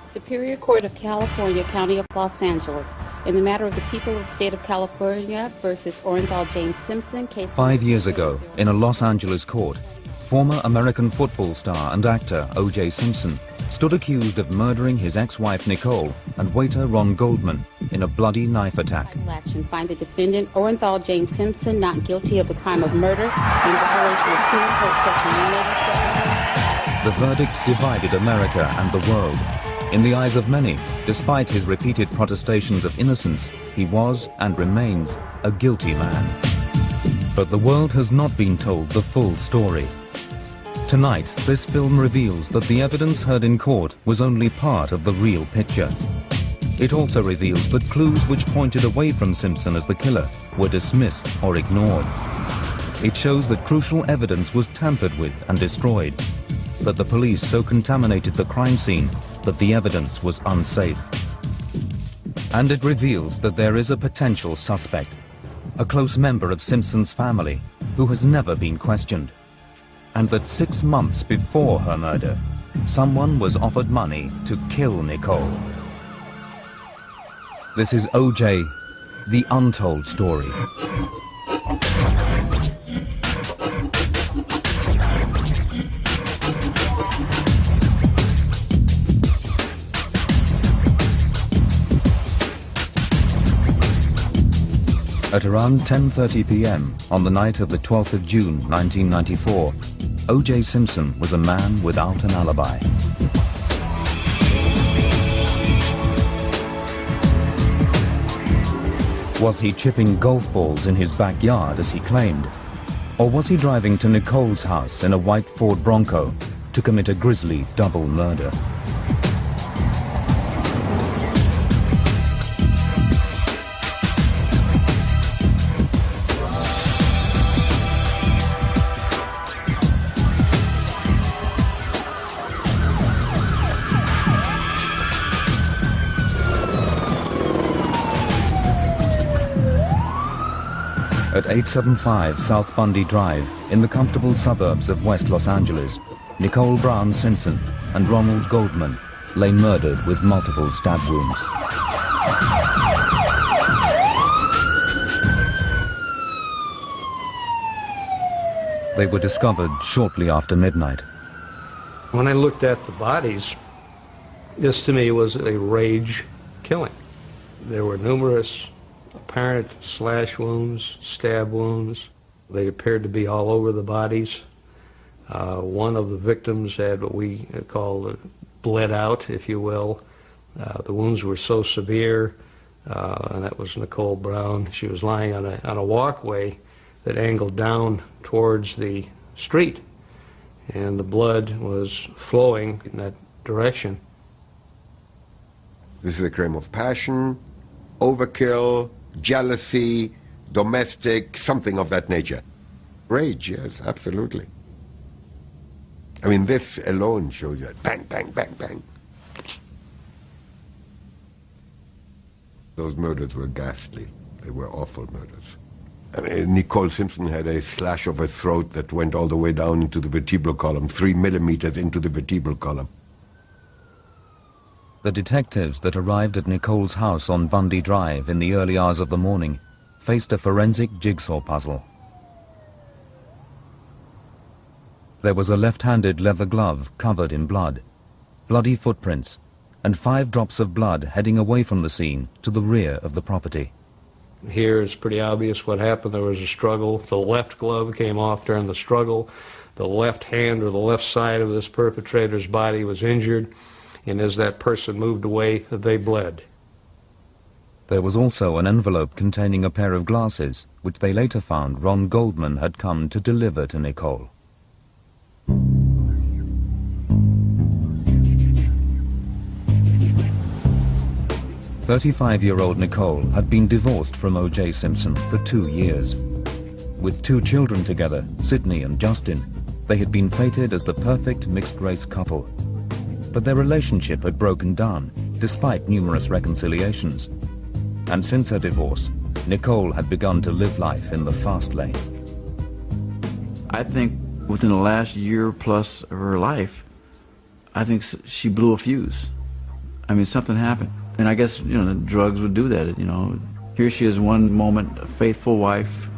Superior Court of California, County of Los Angeles, in the matter of the people of the state of California versus Orenthal James Simpson, case 5 years ago, in a Los Angeles court, former American football star and actor OJ Simpson stood accused of murdering his ex-wife Nicole and waiter Ron Goldman in a bloody knife attack. Action find the defendant Orenthal James Simpson not guilty of the crime of murder in violation of Penal Code Section 187. The verdict divided America and the world. In the eyes of many, despite his repeated protestations of innocence, he was and remains a guilty man. But the world has not been told the full story. Tonight, this film reveals that the evidence heard in court was only part of the real picture. It also reveals that clues which pointed away from Simpson as the killer were dismissed or ignored. It shows that crucial evidence was tampered with and destroyed, that the police so contaminated the crime scene that the evidence was unsafe. And it reveals that there is a potential suspect, a close member of Simpson's family, who has never been questioned. And that 6 months before her murder, someone was offered money to kill Nicole. This is OJ, the Untold Story. At around 10:30 p.m. on the night of the 12th of June 1994, OJ Simpson was a man without an alibi. Was he chipping golf balls in his backyard as he claimed? Or was he driving to Nicole's house in a white Ford Bronco to commit a grisly double murder? At 875 South Bundy Drive, in the comfortable suburbs of West Los Angeles, Nicole Brown Simpson and Ronald Goldman lay murdered with multiple stab wounds. They were discovered shortly after midnight. When I looked at the bodies, this to me was a rage killing. There were numerous apparent slash wounds, stab wounds. They appeared to be all over the bodies. One of the victims had what we call bled out, if you will. The wounds were so severe, and that was Nicole Brown. She was lying on a walkway that angled down towards the street, and the blood was flowing in that direction. This is a crime of passion, overkill, jealousy, domestic, something of that nature. Rage, yes, absolutely. I mean, this alone shows you bang, bang, bang, bang. Those murders were ghastly. They were awful murders. I mean, Nicole Simpson had a slash of her throat that went all the way down into the vertebral column, 3 millimeters into the vertebral column. The detectives that arrived at Nicole's house on Bundy Drive in the early hours of the morning faced a forensic jigsaw puzzle. There was a left-handed leather glove covered in blood, bloody footprints, and 5 drops of blood heading away from the scene to the rear of the property. Here it's pretty obvious what happened. There was a struggle. The left glove came off during the struggle. The left hand or the left side of this perpetrator's body was injured. And as that person moved away, they bled. There was also an envelope containing a pair of glasses, which they later found Ron Goldman had come to deliver to Nicole. 35-year-old Nicole had been divorced from O.J. Simpson for 2 years. With 2 children together, Sydney and Justin, they had been fated as the perfect mixed-race couple. But their relationship had broken down, despite numerous reconciliations. And since her divorce, Nicole had begun to live life in the fast lane. I think within the last year plus of her life, I think she blew a fuse. I mean, something happened. And I guess, you know, the drugs would do that, you know. Here she is one moment, a faithful wife,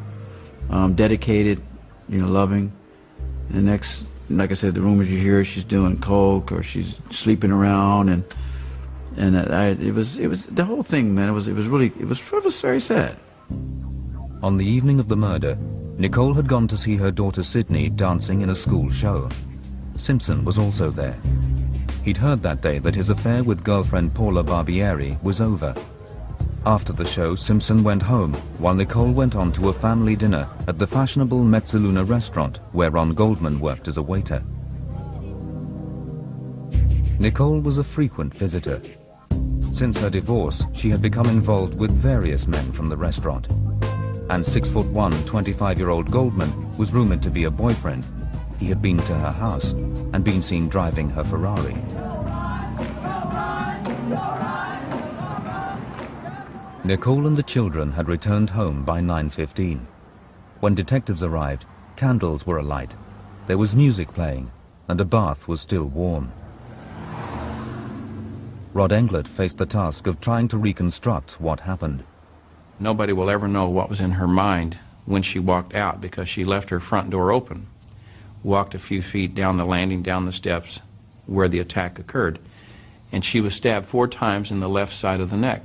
dedicated, you know, loving. And the next, like I said, the rumors you hear, she's doing coke or she's sleeping around, and it was the whole thing, man. It was very sad. On the evening of the murder, Nicole had gone to see her daughter Sydney dancing in a school show. Simpson was also there. He'd heard that day that his affair with girlfriend Paula Barbieri was over. After the show, Simpson went home, while Nicole went on to a family dinner at the fashionable Mezzaluna restaurant where Ron Goldman worked as a waiter. Nicole was a frequent visitor. Since her divorce, she had become involved with various men from the restaurant. And 6'1", 25-year-old Goldman was rumored to be a boyfriend. He had been to her house and been seen driving her Ferrari. Nicole and the children had returned home by 9:15. When detectives arrived, candles were alight, there was music playing, and a bath was still warm. Rod Englert faced the task of trying to reconstruct what happened. Nobody will ever know what was in her mind when she walked out, because she left her front door open, walked a few feet down the landing, down the steps where the attack occurred, and she was stabbed 4 times in the left side of the neck.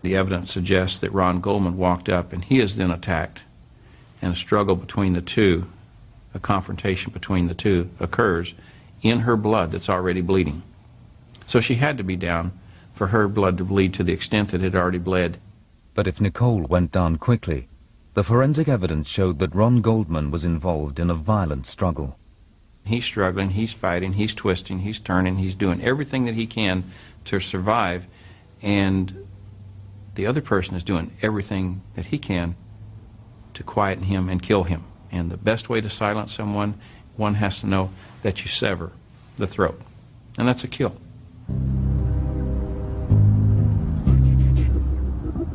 The evidence suggests that Ron Goldman walked up and he is then attacked, and a struggle between the two, a confrontation between the two occurs in her blood that's already bleeding. So she had to be down for her blood to bleed to the extent that it had already bled. But if Nicole went down quickly, the forensic evidence showed that Ron Goldman was involved in a violent struggle. He's struggling, he's fighting, he's twisting, he's turning, he's doing everything that he can to survive, and the other person is doing everything that he can to quieten him and kill him. And the best way to silence someone, one has to know that you sever the throat. And that's a kill.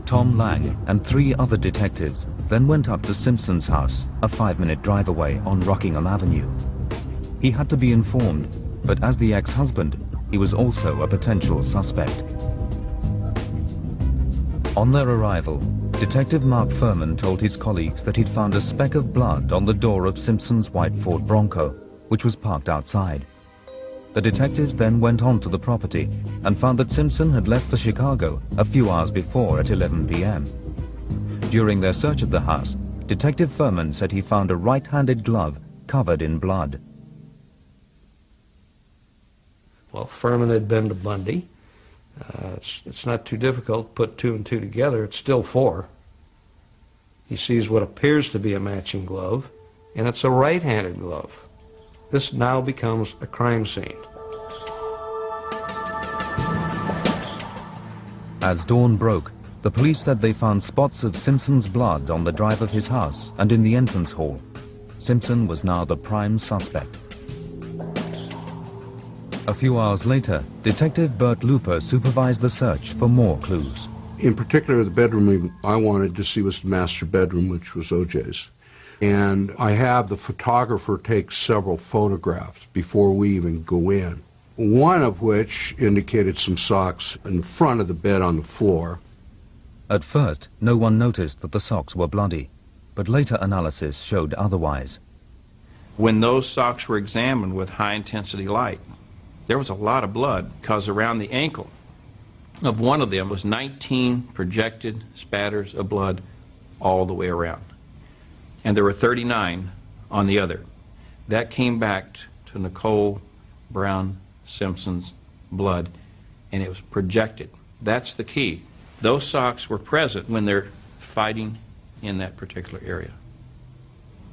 Tom Lang and 3 other detectives then went up to Simpson's house, a 5-minute drive away on Rockingham Avenue. He had to be informed, but as the ex-husband, he was also a potential suspect. On their arrival, Detective Mark Furman told his colleagues that he'd found a speck of blood on the door of Simpson's white Ford Bronco, which was parked outside. The detectives then went on to the property and found that Simpson had left for Chicago a few hours before at 11 p.m. During their search of the house, Detective Furman said he found a right-handed glove covered in blood. Well, Furman had been to Bundy. It's not too difficult to put 2 and 2 together. It's still 4. He sees what appears to be a matching glove, and it's a right-handed glove. This now becomes a crime scene. As dawn broke, the police said they found spots of Simpson's blood on the drive of his house and in the entrance hall. Simpson was now the prime suspect. A few hours later, Detective Bert Looper supervised the search for more clues. In particular, the bedroom I wanted to see was the master bedroom, which was OJ's. And I have the photographer take several photographs before we even go in, one of which indicated some socks in front of the bed on the floor. At first, no one noticed that the socks were bloody, but later analysis showed otherwise. When those socks were examined with high-intensity light, there was a lot of blood, because around the ankle of one of them was 19 projected spatters of blood all the way around. And there were 39 on the other. That came back to Nicole Brown Simpson's blood, and it was projected. That's the key. Those socks were present when they're fighting in that particular area.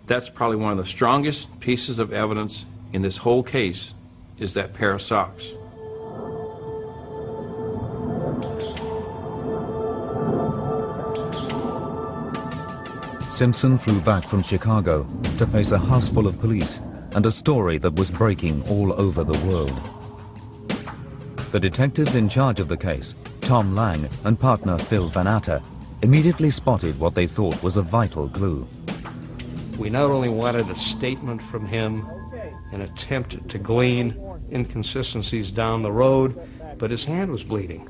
That's probably one of the strongest pieces of evidence in this whole case, is that pair of socks. Simpson flew back from Chicago to face a house full of police and a story that was breaking all over the world. The detectives in charge of the case, Tom Lang and partner Phil Van Atta, immediately spotted what they thought was a vital clue. We not only wanted a statement from him an attempt to glean inconsistencies down the road, but his hand was bleeding.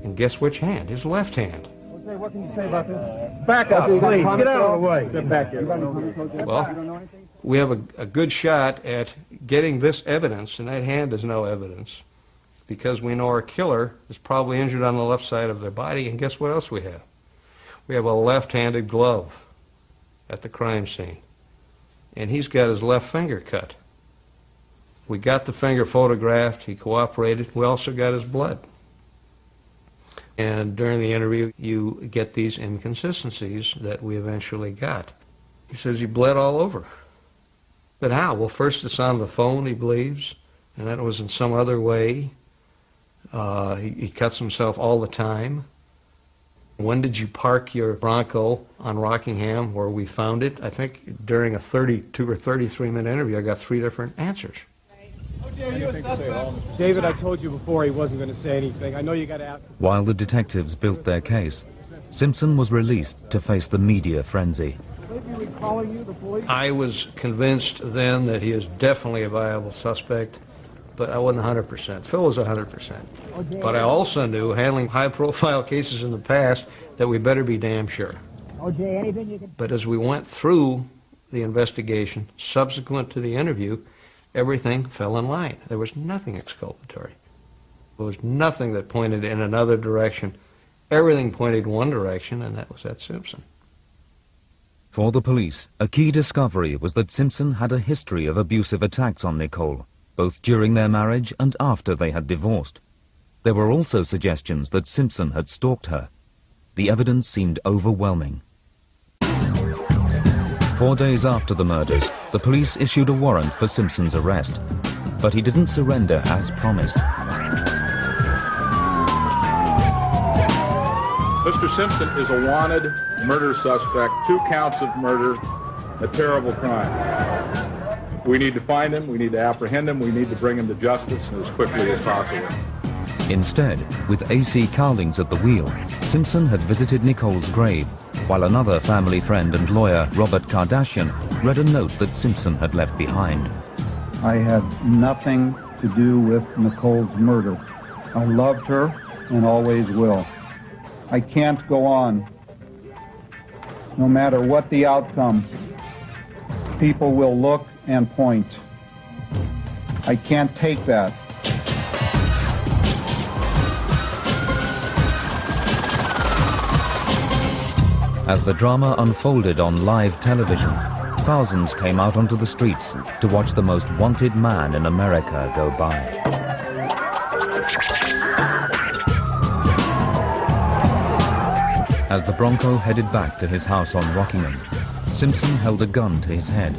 And guess which hand? His left hand. OJ, what can you say about this? Back up, please. Get out of the way. Get back here. Well, we have a good shot at getting this evidence, and that hand is no evidence, because we know our killer is probably injured on the left side of their body, and guess what else we have? We have a left-handed glove at the crime scene, and he's got his left finger cut. We got the finger photographed, he cooperated, we also got his blood. And during the interview, you get these inconsistencies that we eventually got. He says he bled all over. But how? Well, first it's on the phone, he believes, and then it was in some other way. He cuts himself all the time. When did you park your Bronco on Rockingham where we found it? I think during a 32 or 33-minute interview, I got 3 different answers. OJ, are you a suspect? David, I told you before he wasn't going to say anything. I know you got out. While the detectives built their case, Simpson was released to face the media frenzy. I was convinced then that he is definitely a viable suspect, but I wasn't 100%. Phil was 100%. But I also knew, handling high-profile cases in the past, that we better be damn sure. But as we went through the investigation, subsequent to the interview, everything fell in line. There was nothing exculpatory. There was nothing that pointed in another direction. Everything pointed one direction, and that was at Simpson. For the police, a key discovery was that Simpson had a history of abusive attacks on Nicole, both during their marriage and after they had divorced. There were also suggestions that Simpson had stalked her. The evidence seemed overwhelming. 4 days after the murders, the police issued a warrant for Simpson's arrest, but he didn't surrender as promised. Mr. Simpson is a wanted murder suspect, 2 counts of murder, a terrible crime. We need to find him, we need to apprehend him, we need to bring him to justice as quickly as possible. Instead, with A.C. Cowlings at the wheel, Simpson had visited Nicole's grave, while another family friend and lawyer, Robert Kardashian, read a note that Simpson had left behind. I had nothing to do with Nicole's murder. I loved her and always will. I can't go on. No matter what the outcome, people will look and point. I can't take that. As the drama unfolded on live television, thousands came out onto the streets to watch the most wanted man in America go by. As the Bronco headed back to his house on Rockingham, Simpson held a gun to his head.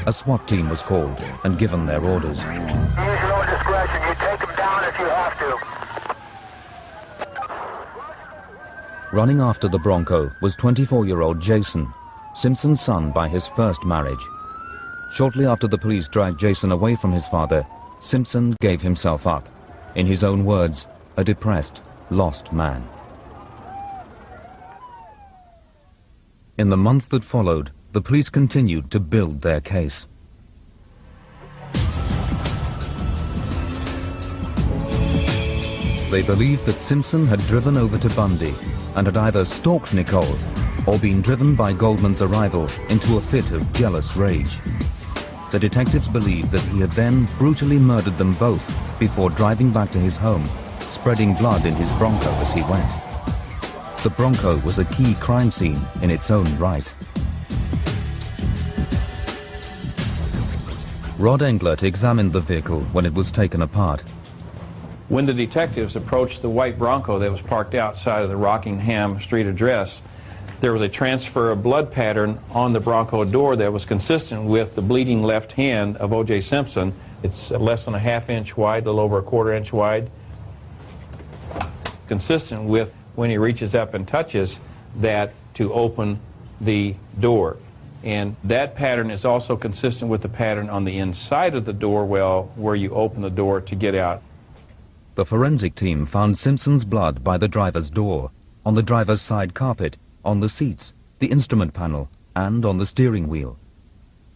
A SWAT team was called and given their orders. Use your own discretion. You take him down if you have to. Running after the Bronco was 24-year-old Jason, Simpson's son by his first marriage. Shortly after the police dragged Jason away from his father, Simpson gave himself up. In his own words, a depressed, lost man. In the months that followed, the police continued to build their case. They believed that Simpson had driven over to Bundy and had either stalked Nicole or been driven by Goldman's arrival into a fit of jealous rage. The detectives believed that he had then brutally murdered them both before driving back to his home, spreading blood in his Bronco as he went. The Bronco was a key crime scene in its own right. Rod Englert examined the vehicle when it was taken apart. When the detectives approached the white Bronco that was parked outside of the Rockingham Street address, there was a transfer of blood pattern on the Bronco door that was consistent with the bleeding left hand of O.J. Simpson. It's less than a ½ inch wide, a little over a ¼ inch wide. Consistent with when he reaches up and touches that to open the door. And that pattern is also consistent with the pattern on the inside of the door well, where you open the door to get out. The forensic team found Simpson's blood by the driver's door, on the driver's side carpet, on the seats, the instrument panel, and on the steering wheel.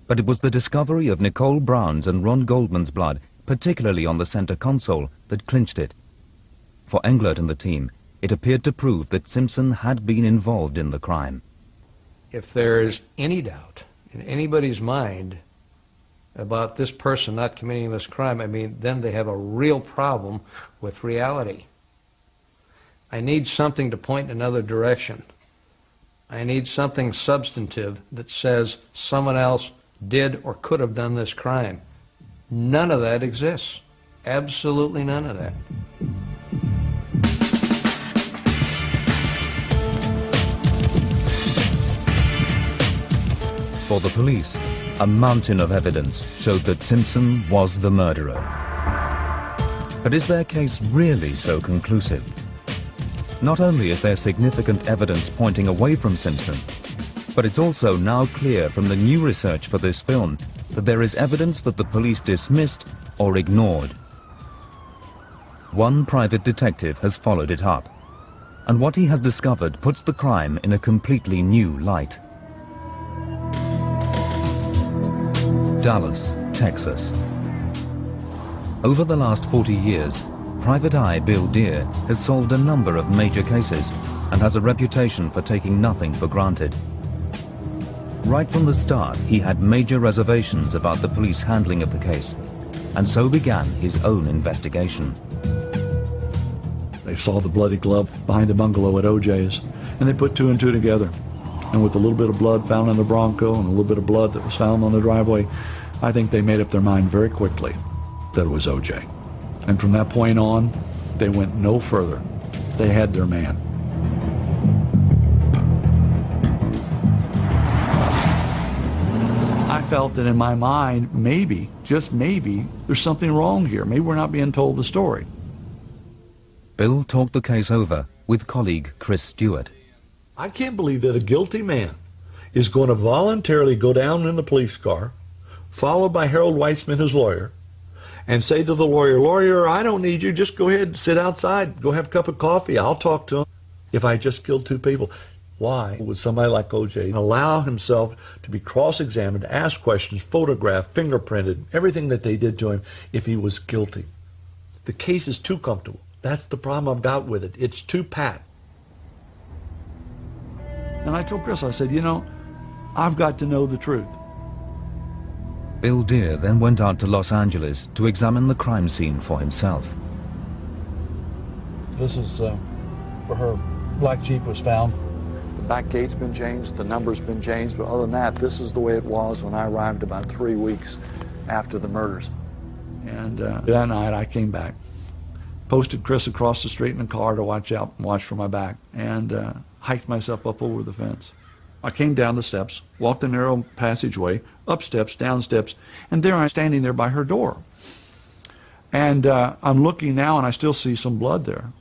But it was the discovery of Nicole Brown's and Ron Goldman's blood, particularly on the center console, that clinched it. For Englert and the team, it appeared to prove that Simpson had been involved in the crime. If there is any doubt in anybody's mind about this person not committing this crime, I mean, then they have a real problem with reality. I need something to point in another direction. I need something substantive that says someone else did or could have done this crime. None of that exists. Absolutely none of that. For the police, a mountain of evidence showed that Simpson was the murderer. But is their case really so conclusive? Not only is there significant evidence pointing away from Simpson, but it's also now clear from the new research for this film that there is evidence that the police dismissed or ignored. One private detective has followed it up, and what he has discovered puts the crime in a completely new light. Dallas, Texas. Over the last 40 years, Private Eye Bill Deere has solved a number of major cases and has a reputation for taking nothing for granted. Right from the start, he had major reservations about the police handling of the case, and so began his own investigation. They saw the bloody glove behind the bungalow at OJ's, and they put two and two together. And with a little bit of blood found in the Bronco and a little bit of blood that was found on the driveway, I think they made up their mind very quickly that it was OJ. And from that point on, they went no further. They had their man. I felt that in my mind, maybe, just maybe, there's something wrong here. Maybe we're not being told the story. Bill talked the case over with colleague Chris Stewart. I can't believe that a guilty man is going to voluntarily go down in the police car, followed by Harold Weitzman, his lawyer, and say to the lawyer, "Lawyer, I don't need you. Just go ahead and sit outside. Go have a cup of coffee. I'll talk to him if I just killed two people." Why would somebody like OJ allow himself to be cross-examined, asked questions, photographed, fingerprinted, everything that they did to him if he was guilty? The case is too comfortable. That's the problem I've got with it. It's too pat. And I told Chris, I said, you know, I've got to know the truth. Bill Deere then went out to Los Angeles to examine the crime scene for himself. This is where her black Jeep was found. The back gate's been changed, the number's been changed, but other than that, this is the way it was when I arrived about 3 weeks after the murders. And that night I came back, posted Chris across the street in a car to watch out and watch for my back, and hiked myself up over the fence. I came down the steps, walked the narrow passageway, up steps, down steps, and there I'm standing there by her door. And I'm looking now, and I still see some blood there.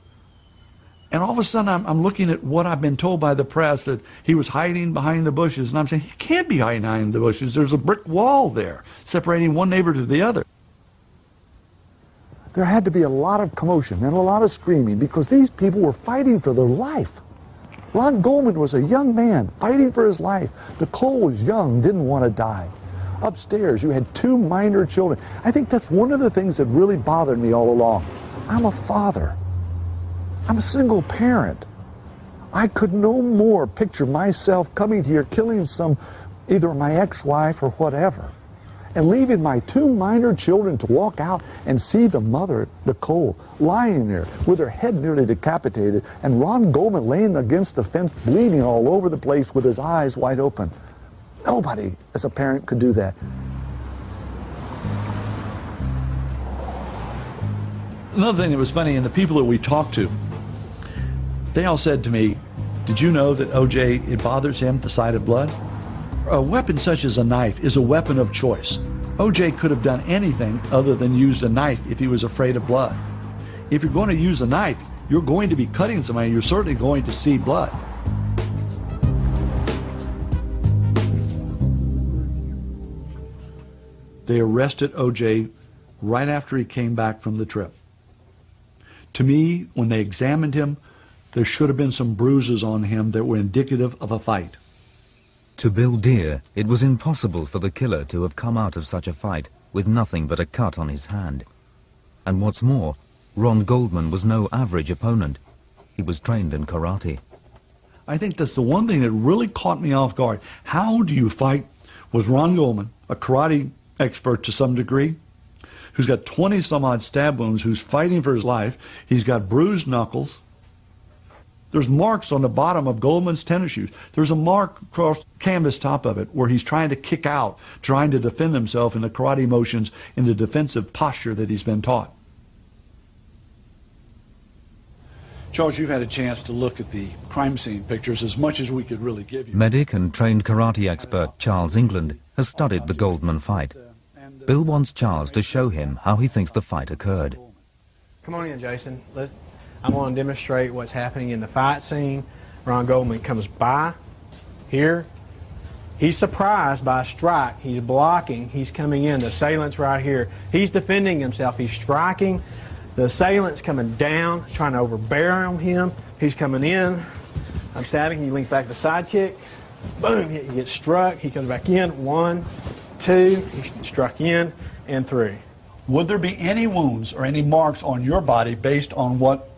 And all of a sudden, I'm looking at what I've been told by the press, that he was hiding behind the bushes, and I'm saying, he can't be hiding behind the bushes. There's a brick wall there, separating one neighbor to the other. There had to be a lot of commotion and a lot of screaming, because these people were fighting for their life. Ron Goldman was a young man fighting for his life. Nicole was young, didn't want to die. Upstairs, you had two minor children. I think that's one of the things that really bothered me all along. I'm a father. I'm a single parent. I could no more picture myself coming here, killing either my ex-wife or whatever, and leaving my two minor children to walk out and see the mother, Nicole, lying there with her head nearly decapitated, and Ron Goldman laying against the fence, bleeding all over the place with his eyes wide open. Nobody, as a parent, could do that. Another thing that was funny, and the people that we talked to, they all said to me, "Did you know that OJ, it bothers him, the sight of blood?" A weapon such as a knife is a weapon of choice. OJ could have done anything other than used a knife if he was afraid of blood. If you're going to use a knife, you're going to be cutting somebody, you're certainly going to see blood. They arrested OJ right after he came back from the trip. To me, when they examined him, there should have been some bruises on him that were indicative of a fight. To Bill Deere, it was impossible for the killer to have come out of such a fight with nothing but a cut on his hand. And what's more, Ron Goldman was no average opponent. He was trained in karate. I think that's the one thing that really caught me off guard. How do you fight with Ron Goldman, a karate expert to some degree, who's got 20-some-odd stab wounds, who's fighting for his life? He's got bruised knuckles. There's marks on the bottom of Goldman's tennis shoes. There's a mark across the canvas top of it where he's trying to kick out, trying to defend himself in the karate motions in the defensive posture that he's been taught. Charles, you've had a chance to look at the crime scene pictures as much as we could really give you. Medic and trained karate expert Charles England has studied the Goldman fight. Bill wants Charles to show him how he thinks the fight occurred. Come on in, Jason. I'm going to demonstrate what's happening in the fight scene. Ron Goldman comes by here. He's surprised by a strike. He's blocking. He's coming in. The assailant's right here. He's defending himself. He's striking. The assailant's coming down, trying to overbear on him. He's coming in. I'm stabbing. He leans back the side kick. Boom. He gets struck. He comes back in. 1, 2. He's struck in. And 3. Would there be any wounds or any marks on your body based on what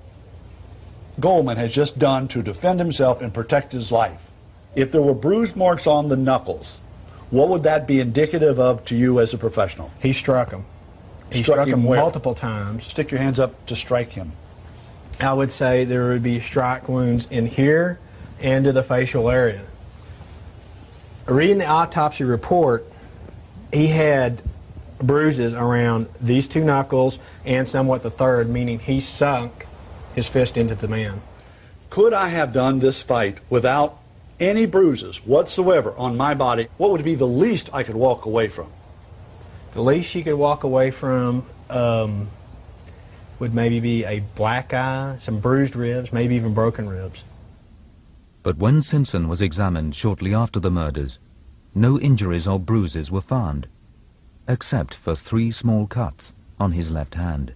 Goldman has just done to defend himself and protect his life? If there were bruised marks on the knuckles, what would that be indicative of to you as a professional? He struck him. He struck him multiple times. Stick your hands up to strike him. I would say there would be strike wounds in here and to the facial area. Reading the autopsy report, he had bruises around these 2 knuckles and somewhat the third, meaning he sunk his fist into the man. Could I have done this fight without any bruises whatsoever on my body? What would be the least I could walk away from? The least you could walk away from would maybe be a black eye, some bruised ribs, maybe even broken ribs. But when Simpson was examined shortly after the murders, no injuries or bruises were found, except for 3 small cuts on his left hand.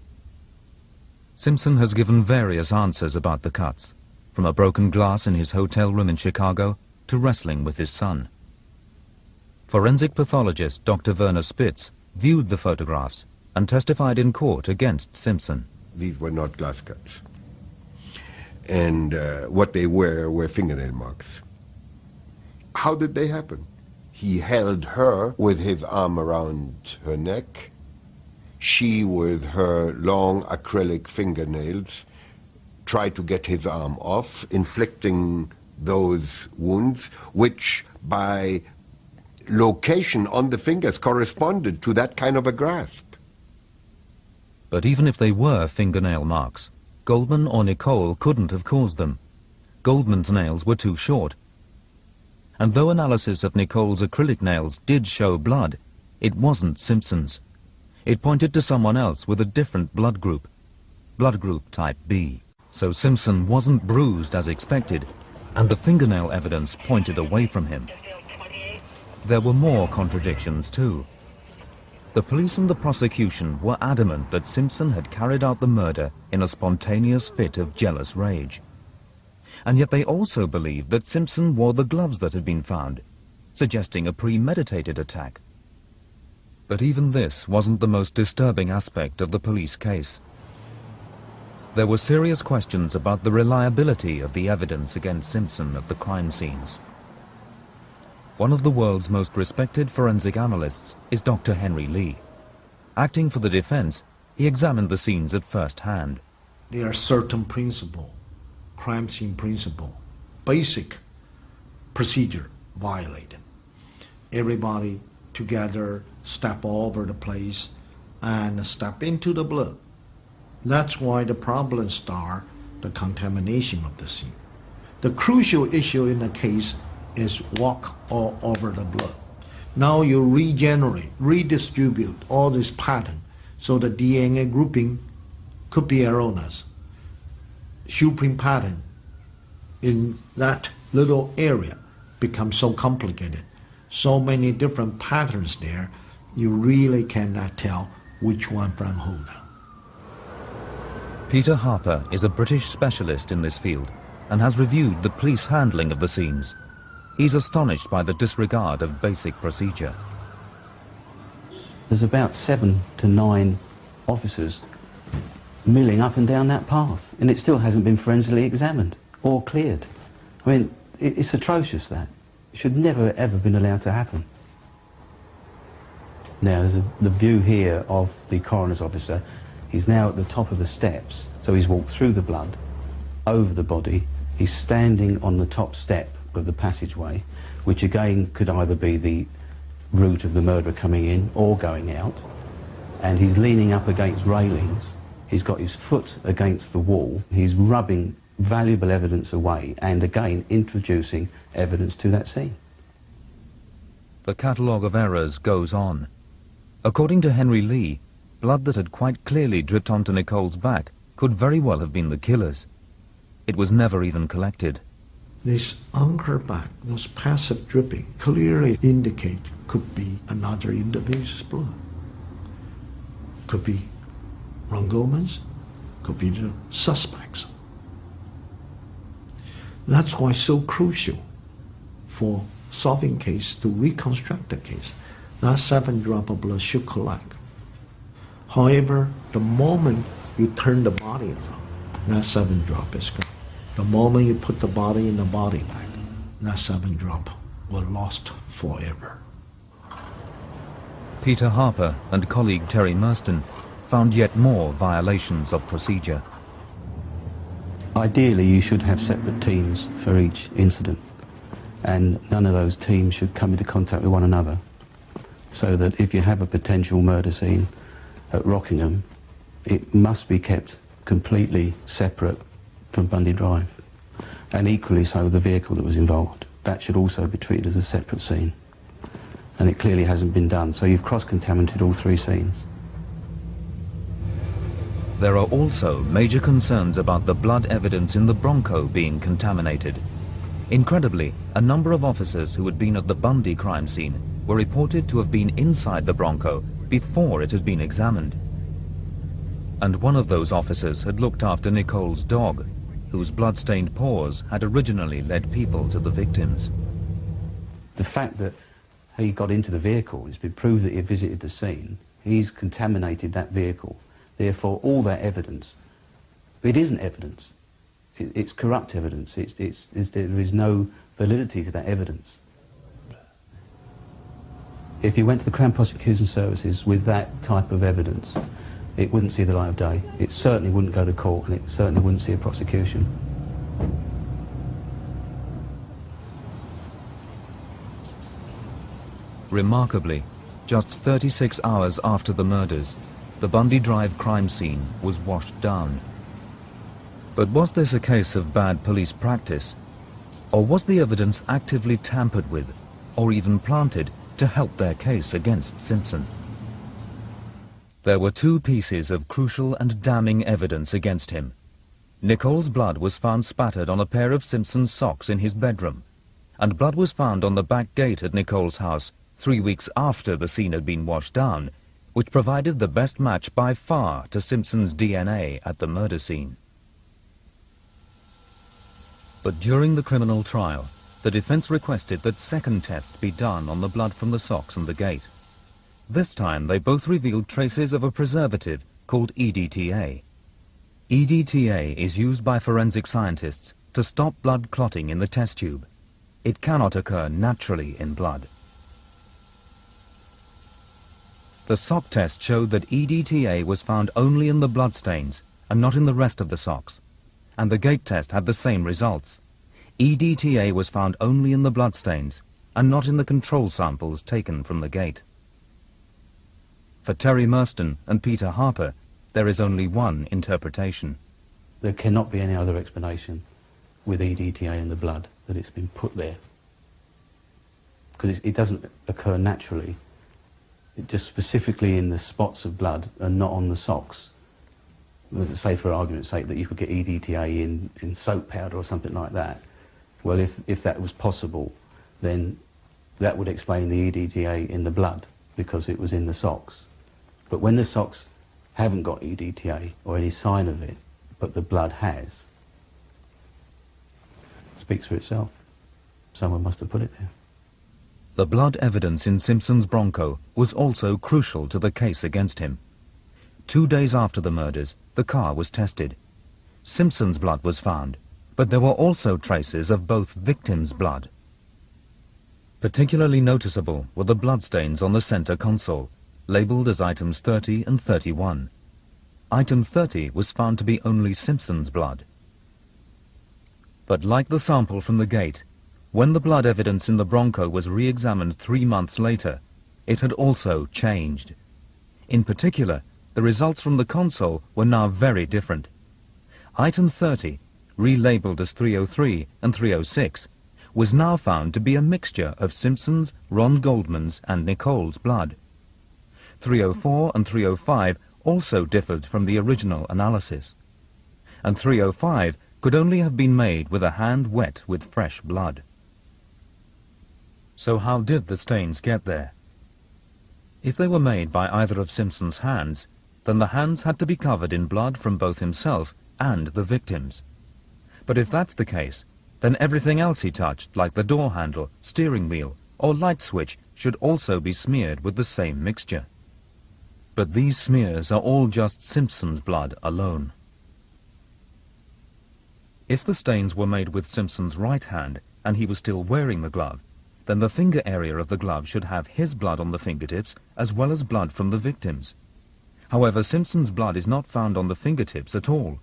Simpson has given various answers about the cuts, from a broken glass in his hotel room in Chicago to wrestling with his son. Forensic pathologist Dr. Werner Spitz viewed the photographs and testified in court against Simpson. These were not glass cuts. And what they were fingernail marks. How did they happen? He held her with his arm around her neck, she with her long acrylic fingernails tried to get his arm off, inflicting those wounds, which by location on the fingers corresponded to that kind of a grasp. But even if they were fingernail marks, Goldman or Nicole couldn't have caused them. Goldman's nails were too short. And though analysis of Nicole's acrylic nails did show blood, it wasn't Simpson's. It pointed to someone else with a different blood group type B. So Simpson wasn't bruised as expected, and the fingernail evidence pointed away from him. There were more contradictions too. The police and the prosecution were adamant that Simpson had carried out the murder in a spontaneous fit of jealous rage. And yet they also believed that Simpson wore the gloves that had been found, suggesting a premeditated attack. But even this wasn't the most disturbing aspect of the police case. There were serious questions about the reliability of the evidence against Simpson at the crime scenes. One of the world's most respected forensic analysts is Dr. Henry Lee. Acting for the defense, he examined the scenes at first hand. There are certain principles, crime scene principle, basic procedure violated. Everybody together step over the place and step into the blood. That's why the problem starts the contamination of the scene. The crucial issue in the case is walk all over the blood. Now you regenerate, redistribute all this pattern so the DNA grouping could be erroneous. Shoe print pattern in that little area becomes so complicated. So many different patterns there, you really cannot tell which one from who now. Peter Harper is a British specialist in this field and has reviewed the police handling of the scenes. He's astonished by the disregard of basic procedure. There's about 7 to 9 officers milling up and down that path, and it still hasn't been forensically examined or cleared. I mean, it's atrocious, that. It should never, ever been allowed to happen. Now, there's the view here of the coroner's officer. He's now at the top of the steps, so he's walked through the blood, over the body. He's standing on the top step of the passageway, which again could either be the route of the murderer coming in or going out, and he's leaning up against railings. He's got his foot against the wall. He's rubbing valuable evidence away and again introducing evidence to that scene. The catalogue of errors goes on. According to Henry Lee, blood that had quite clearly dripped onto Nicole's back could very well have been the killer's. It was never even collected. This on her back, those passive dripping, clearly indicate could be another individual's blood. Could be Ron Goldman's, could be the suspects. That's why it's so crucial for solving case to reconstruct the case. That 7 drops of blood should collect. However, the moment you turn the body around, that 7 drops is gone. The moment you put the body in the body bag, that 7 drops were lost forever. Peter Harper and colleague Terry Merston found yet more violations of procedure. Ideally, you should have separate teams for each incident, and none of those teams should come into contact with one another, so that if you have a potential murder scene at Rockingham, it must be kept completely separate from Bundy Drive, and equally so the vehicle that was involved. That should also be treated as a separate scene, and it clearly hasn't been done, so you've cross-contaminated all 3 scenes. There are also major concerns about the blood evidence in the Bronco being contaminated. Incredibly, a number of officers who had been at the Bundy crime scene were reported to have been inside the Bronco before it had been examined. And one of those officers had looked after Nicole's dog, whose blood-stained paws had originally led people to the victims. The fact that he got into the vehicle, it's been proved that he visited the scene, he's contaminated that vehicle. Therefore, all that evidence, it isn't evidence. It's corrupt evidence. There is no validity to that evidence. If you went to the Crown Prosecution Services with that type of evidence, it wouldn't see the light of day. It certainly wouldn't go to court, and it certainly wouldn't see a prosecution. Remarkably, just 36 hours after the murders, the Bundy Drive crime scene was washed down. But was this a case of bad police practice? Or was the evidence actively tampered with, or even planted, to help their case against Simpson? There were 2 pieces of crucial and damning evidence against him. Nicole's blood was found spattered on a pair of Simpson's socks in his bedroom, and blood was found on the back gate at Nicole's house 3 weeks after the scene had been washed down, which provided the best match by far to Simpson's DNA at the murder scene. But during the criminal trial, the defense requested that second tests be done on the blood from the socks and the gate. This time they both revealed traces of a preservative called EDTA. EDTA is used by forensic scientists to stop blood clotting in the test tube. It cannot occur naturally in blood. The sock test showed that EDTA was found only in the bloodstains and not in the rest of the socks, and the gate test had the same results. EDTA was found only in the bloodstains and not in the control samples taken from the gate. For Terry Merston and Peter Harper, there is only one interpretation. There cannot be any other explanation with EDTA in the blood, that it's been put there. Because it doesn't occur naturally. It just specifically in the spots of blood and not on the socks. Say, for argument's sake, that you could get EDTA in soap powder or something like that. Well, if that was possible, then that would explain the EDTA in the blood, because it was in the socks. But when the socks haven't got EDTA or any sign of it, but the blood has, it speaks for itself. someone must have put it there. The blood evidence in Simpson's Bronco was also crucial to the case against him. 2 days after the murders, the car was tested. Simpson's blood was found, but there were also traces of both victims' blood. Particularly noticeable were the bloodstains on the center console, labeled as items 30 and 31. Item 30 was found to be only Simpson's blood. But like the sample from the gate, when the blood evidence in the Bronco was re-examined 3 months later, it had also changed. In particular, the results from the console were now very different. Item 30, relabeled as 303 and 306, was now found to be a mixture of Simpson's, Ron Goldman's and Nicole's blood. 304 and 305 also differed from the original analysis. And 305 could only have been made with a hand wet with fresh blood. So how did the stains get there? If they were made by either of Simpson's hands, then the hands had to be covered in blood from both himself and the victims. But if that's the case, then everything else he touched, like the door handle, steering wheel, or light switch, should also be smeared with the same mixture. But these smears are all just Simpson's blood alone. If the stains were made with Simpson's right hand, and he was still wearing the glove, then the finger area of the glove should have his blood on the fingertips, as well as blood from the victims. However, Simpson's blood is not found on the fingertips at all,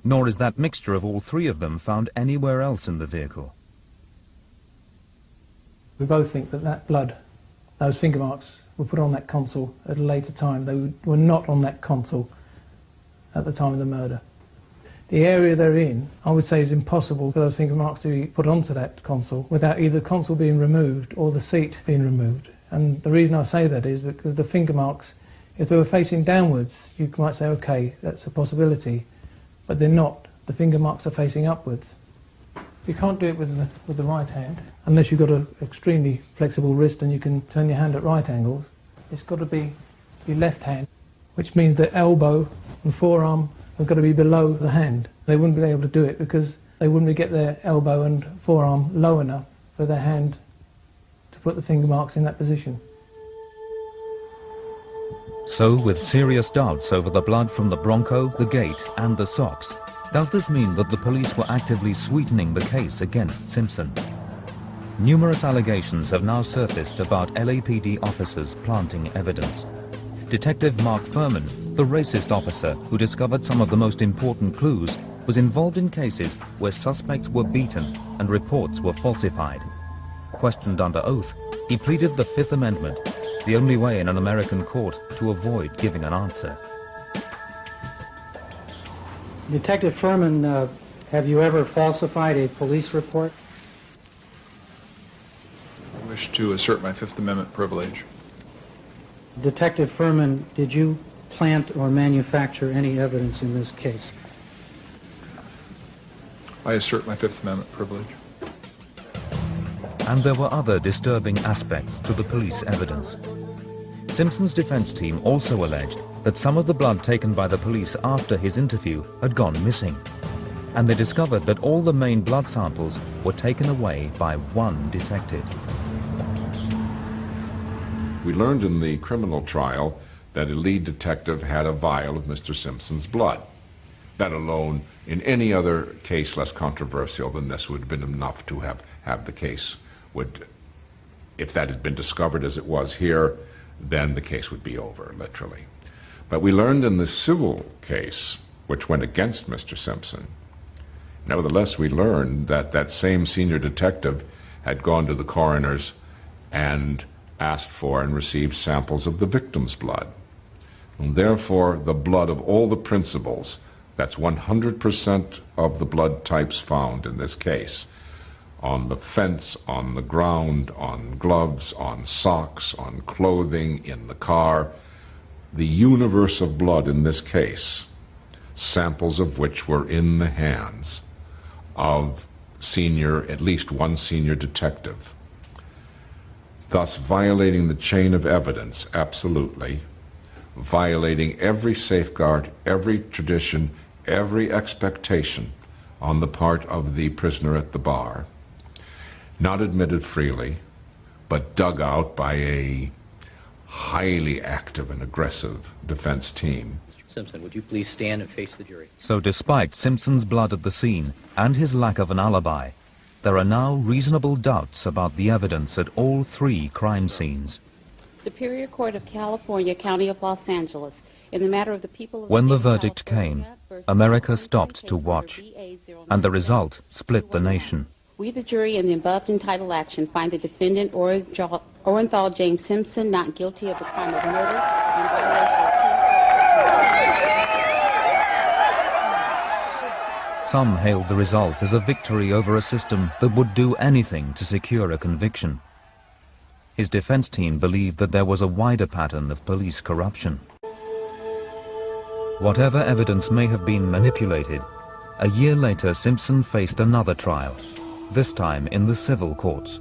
nor is that mixture of all three of them found anywhere else in the vehicle. We both think that that blood, those finger marks, were put on that console at a later time. They were not on that console at the time of the murder. The area they're in, I would say, is impossible for those finger marks to be put onto that console without either the console being removed or the seat being removed. And the reason I say that is because the finger marks, if they were facing downwards, you might say, okay, that's a possibility. But they're not. The finger marks are facing upwards. You can't do it with the right hand, unless you've got an extremely flexible wrist and you can turn your hand at right angles. It's got to be your left hand, which means the elbow and forearm have got to be below the hand. They wouldn't be able to do it because they wouldn't get their elbow and forearm low enough for their hand to put the finger marks in that position. So, with serious doubts over the blood from the Bronco, the gate and the socks, does this mean that the police were actively sweetening the case against Simpson? Numerous allegations have now surfaced about LAPD officers planting evidence. Detective Mark Furman, the racist officer who discovered some of the most important clues, was involved in cases where suspects were beaten and reports were falsified. Questioned under oath, he pleaded the Fifth Amendment, the only way in an American court to avoid giving an answer. Detective Furman, have you ever falsified a police report? I wish to assert my Fifth Amendment privilege. Detective Furman, did you plant or manufacture any evidence in this case? I assert my Fifth Amendment privilege. And there were other disturbing aspects to the police evidence. Simpson's defense team also alleged that some of the blood taken by the police after his interview had gone missing. And they discovered that all the main blood samples were taken away by one detective. We learned in the criminal trial that a lead detective had a vial of Mr. Simpson's blood. That alone, in any other case less controversial than this, would have been enough to have the case if that had been discovered as it was here, then the case would be over, literally. But we learned in the civil case, which went against Mr. Simpson, nevertheless we learned that that same senior detective had gone to the coroners and asked for and received samples of the victim's blood. And therefore, the blood of all the principals, that's 100% of the blood types found in this case, on the fence, on the ground, on gloves, on socks, on clothing, in the car, the universe of blood in this case, samples of which were in the hands of at least one senior detective, thus violating the chain of evidence, absolutely, violating every safeguard, every tradition, every expectation on the part of the prisoner at the bar. not admitted freely, but dug out by a highly active and aggressive defense team. Mr. Simpson, would you please stand and face the jury? So despite Simpson's blood at the scene and his lack of an alibi, there are now reasonable doubts about the evidence at all 3 crime scenes. Superior Court of California, County of Los Angeles, in the matter of the people of When the verdict came, America stopped to watch, and the result split the nation. We, the jury, in the above entitled action, find the defendant, Orenthal James Simpson, not guilty of the crime of murder in violation of Some hailed the result as a victory over a system that would do anything to secure a conviction. His defense team believed that there was a wider pattern of police corruption. Whatever evidence may have been manipulated, a year later Simpson faced another trial, this time in the civil courts.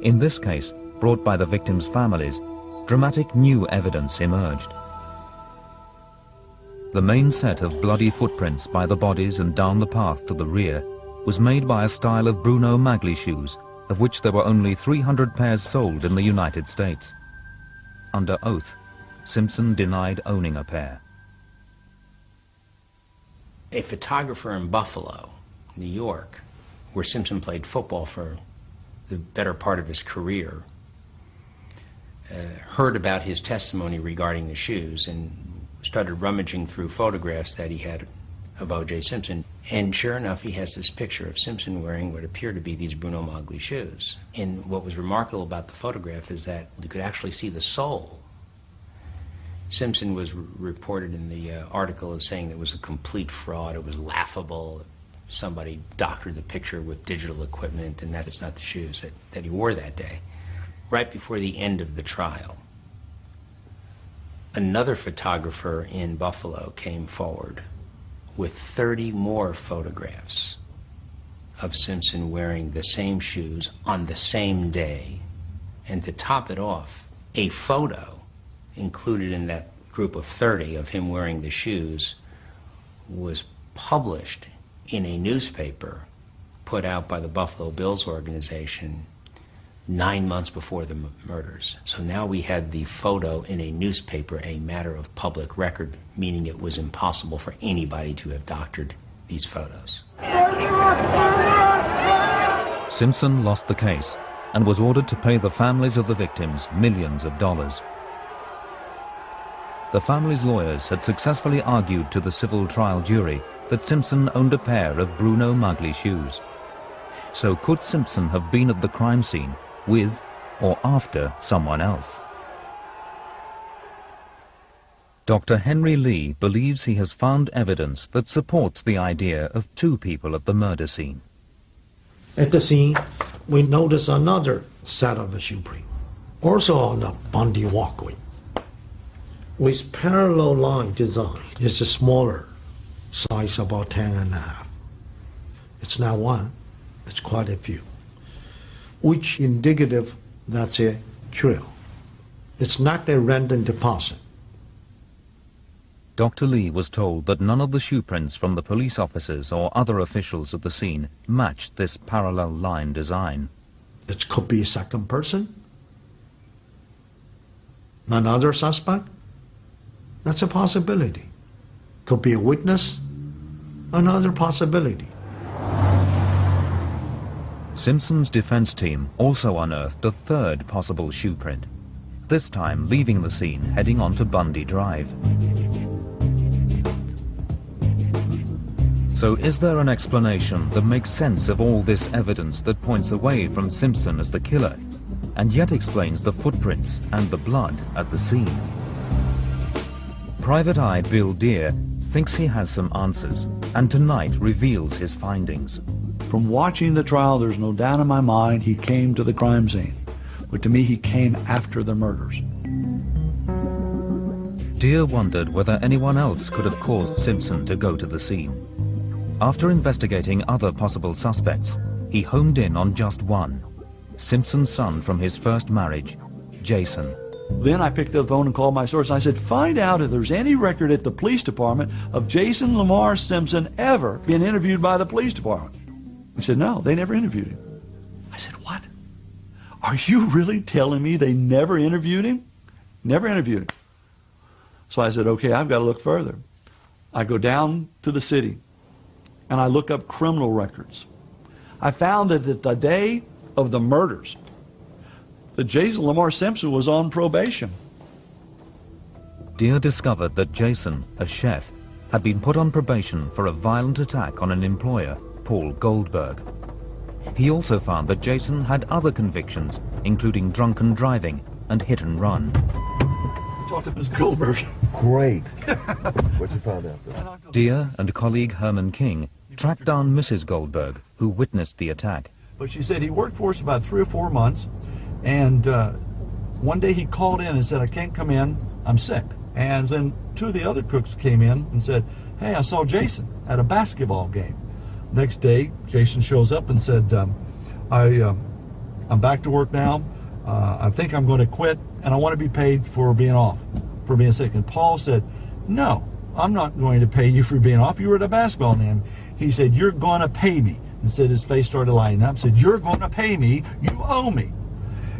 In this case, brought by the victims' families, dramatic new evidence emerged. The main set of bloody footprints by the bodies and down the path to the rear was made by a style of Bruno Magli shoes, of which there were only 300 pairs sold in the United States. Under oath, Simpson denied owning a pair. A photographer in Buffalo, New York, where Simpson played football for the better part of his career, heard about his testimony regarding the shoes and started rummaging through photographs that he had of O.J. Simpson. And sure enough, he has this picture of Simpson wearing what appear to be these Bruno Magli shoes. And what was remarkable about the photograph is that you could actually see the sole. Simpson was reported in the article as saying that it was a complete fraud, it was laughable. Somebody doctored the picture with digital equipment, and that it's not the shoes that he wore that day. Right before the end of the trial, another photographer in Buffalo came forward with 30 more photographs of Simpson wearing the same shoes on the same day. And to top it off, a photo included in that group of 30 of him wearing the shoes was published in a newspaper put out by the Buffalo Bills organization 9 months before the murders. So now we had the photo in a newspaper, a matter of public record, meaning it was impossible for anybody to have doctored these photos. Simpson lost the case and was ordered to pay the families of the victims millions of dollars. The families' lawyers had successfully argued to the civil trial jury that Simpson owned a pair of Bruno Magli shoes. So could Simpson have been at the crime scene with or after someone else? Dr. Henry Lee believes he has found evidence that supports the idea of 2 people at the murder scene. At the scene, we notice another set of shoe print, also on the Bundy walkway, with parallel line design. It's a smaller size, about 10.5. It's not one, it's quite a few, which indicative that's a trail. It's not a random deposit. Dr. Lee was told that none of the shoe prints from the police officers or other officials at the scene matched this parallel line design. It could be a second person, another suspect. That's a possibility. Could be a witness, another possibility. Simpson's defense team also unearthed a 3rd possible shoe print, this time leaving the scene heading on to Bundy Drive. So is there an explanation that makes sense of all this evidence that points away from Simpson as the killer, and yet explains the footprints and the blood at the scene? Private Eye Bill Deere thinks he has some answers, and tonight reveals his findings. From watching the trial, there's no doubt in my mind he came to the crime scene. But to me, he came after the murders. Deere wondered whether anyone else could have caused Simpson to go to the scene. After investigating other possible suspects, he homed in on just one, Simpson's son from his first marriage, Jason. Then I picked up the phone and called my source. I said, find out if there's any record at the police department of Jason Lamar Simpson ever being interviewed by the police department. He said, no, they never interviewed him. I said, what? Are you really telling me they never interviewed him? Never interviewed him. So I said, okay, I've got to look further. I go down to the city, and I look up criminal records. I found that the day of the murders, that Jason Lamar Simpson was on probation. Deere discovered that Jason, a chef, had been put on probation for a violent attack on an employer, Paul Goldberg. He also found that Jason had other convictions, including drunken driving and hit and run. Talk to Ms. Goldberg. Great. What you found out there? Deere and colleague Herman King tracked down Mrs. Goldberg, who witnessed the attack. But she said he worked for us about 3 or 4 months, and one day he called in and said, I can't come in, I'm sick. And then 2 of the other cooks came in and said, hey, I saw Jason at a basketball game. Next day, Jason shows up and said, I'm back to work now. I think I'm going to quit, and I want to be paid for being off, for being sick. And Paul said, no, I'm not going to pay you for being off. You were at a basketball game. He said, you're going to pay me. And said his face started lighting up. Said, you're going to pay me. You owe me.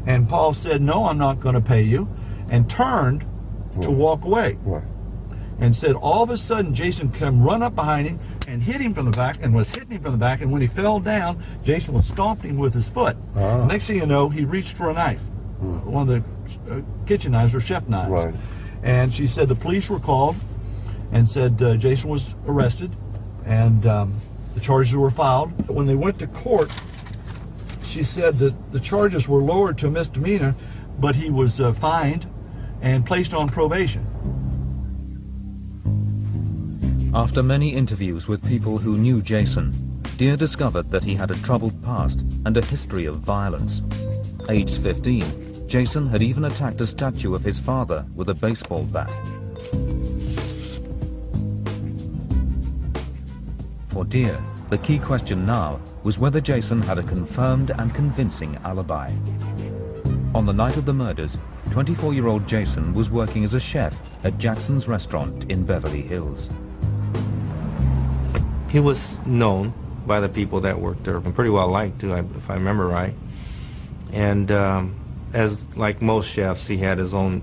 And Paul said, no, I'm not going to pay you, and turned to walk away. And said, all of a sudden, Jason came run up behind him and hit him from the back, and was hitting him from the back, and when he fell down, Jason was stomping him with his foot. Next thing you know, he reached for a knife, one of the kitchen knives or chef knives. And she said the police were called and said Jason was arrested, and the charges were filed. When they went to court, she said that the charges were lowered to a misdemeanor, but he was fined and placed on probation. After many interviews with people who knew Jason, Deere discovered that he had a troubled past and a history of violence. Aged 15, Jason had even attacked a statue of his father with a baseball bat. For Deere, the key question now was whether Jason had a confirmed and convincing alibi. On the night of the murders, 24-year-old Jason was working as a chef at Jackson's restaurant in Beverly Hills. He was known by the people that worked there, and pretty well liked too, if I remember right. And as like most chefs, he had his own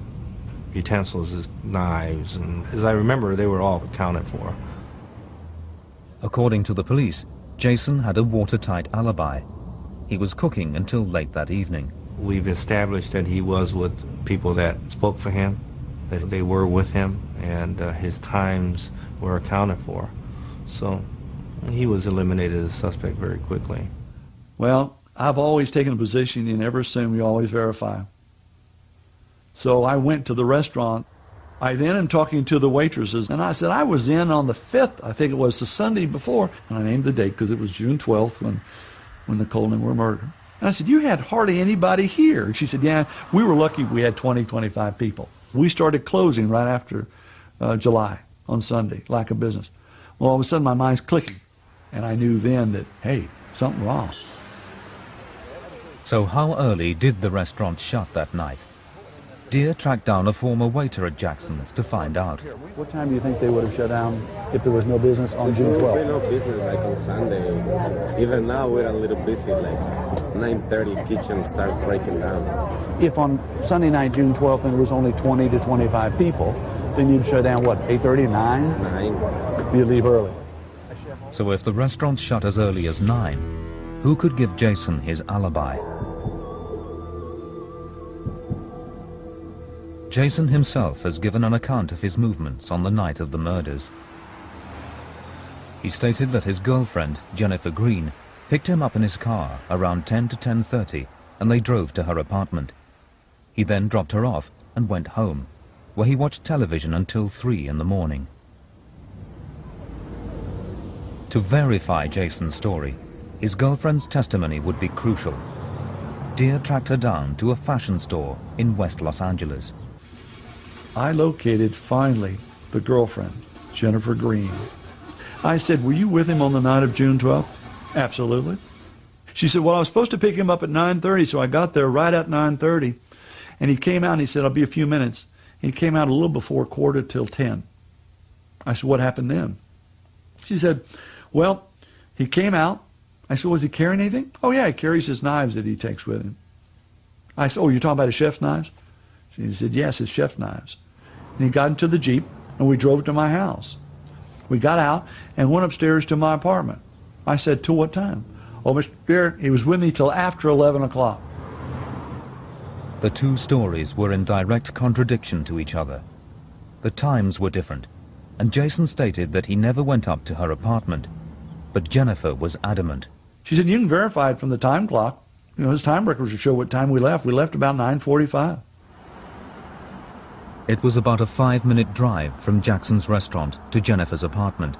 utensils, his knives, and as I remember, they were all accounted for. According to the police, Jason had a watertight alibi. He was cooking until late that evening. We've established that he was with people that spoke for him, that they were with him, and his times were accounted for. So he was eliminated as a suspect very quickly. Well, I've always taken a position, you never assume, you always verify. So I went to the restaurant. I then am talking to the waitresses, and I said, I was in on the 5th, I think it was the Sunday before, and I named the date because it was June 12th when Nicole and them were murdered. And I said, you had hardly anybody here. And she said, yeah, we were lucky we had 20, 25 people. We started closing right after July on Sunday, lack of business. Well, all of a sudden my mind's clicking, and I knew then that, hey, something wrong. So how early did the restaurant shut that night? Deere tracked down a former waiter at Jackson's to find out. What time do you think they would have shut down if there was no business on June 12th? We're no business like on Sunday. Even now we're a little busy, like 9:30 kitchen starts breaking down. If on Sunday night, June 12th, and there was only 20 to 25 people, then you'd shut down, what, 8:30, 9? 9. You'd leave early. So if the restaurant shut as early as 9, who could give Jason his alibi? Jason himself has given an account of his movements on the night of the murders. He stated that his girlfriend, Jennifer Green, picked him up in his car around 10 to 10:30, and they drove to her apartment. He then dropped her off and went home, where he watched television until 3 in the morning. To verify Jason's story, his girlfriend's testimony would be crucial. Deere tracked her down to a fashion store in West Los Angeles. I located, finally, the girlfriend, Jennifer Green. I said, were you with him on the night of June 12th? Absolutely. She said, well, I was supposed to pick him up at 9:30, so I got there right at 9:30. And he came out and he said, I'll be a few minutes. He came out a little before 9:45. I said, what happened then? She said, well, he came out. I said, was he carrying anything? Oh, yeah, he carries his knives that he takes with him. I said, oh, you're talking about his chef's knives? He said, yes, his chef's knives. And he got into the Jeep, and we drove to my house. We got out and went upstairs to my apartment. I said, till what time? Oh, Mr. Beer, he was with me till after 11 o'clock. The two stories were in direct contradiction to each other. The times were different, and Jason stated that he never went up to her apartment. But Jennifer was adamant. She said, you can verify it from the time clock. You know, his time records will show what time we left. We left about 9:45. It was about a 5-minute drive from Jackson's restaurant to Jennifer's apartment,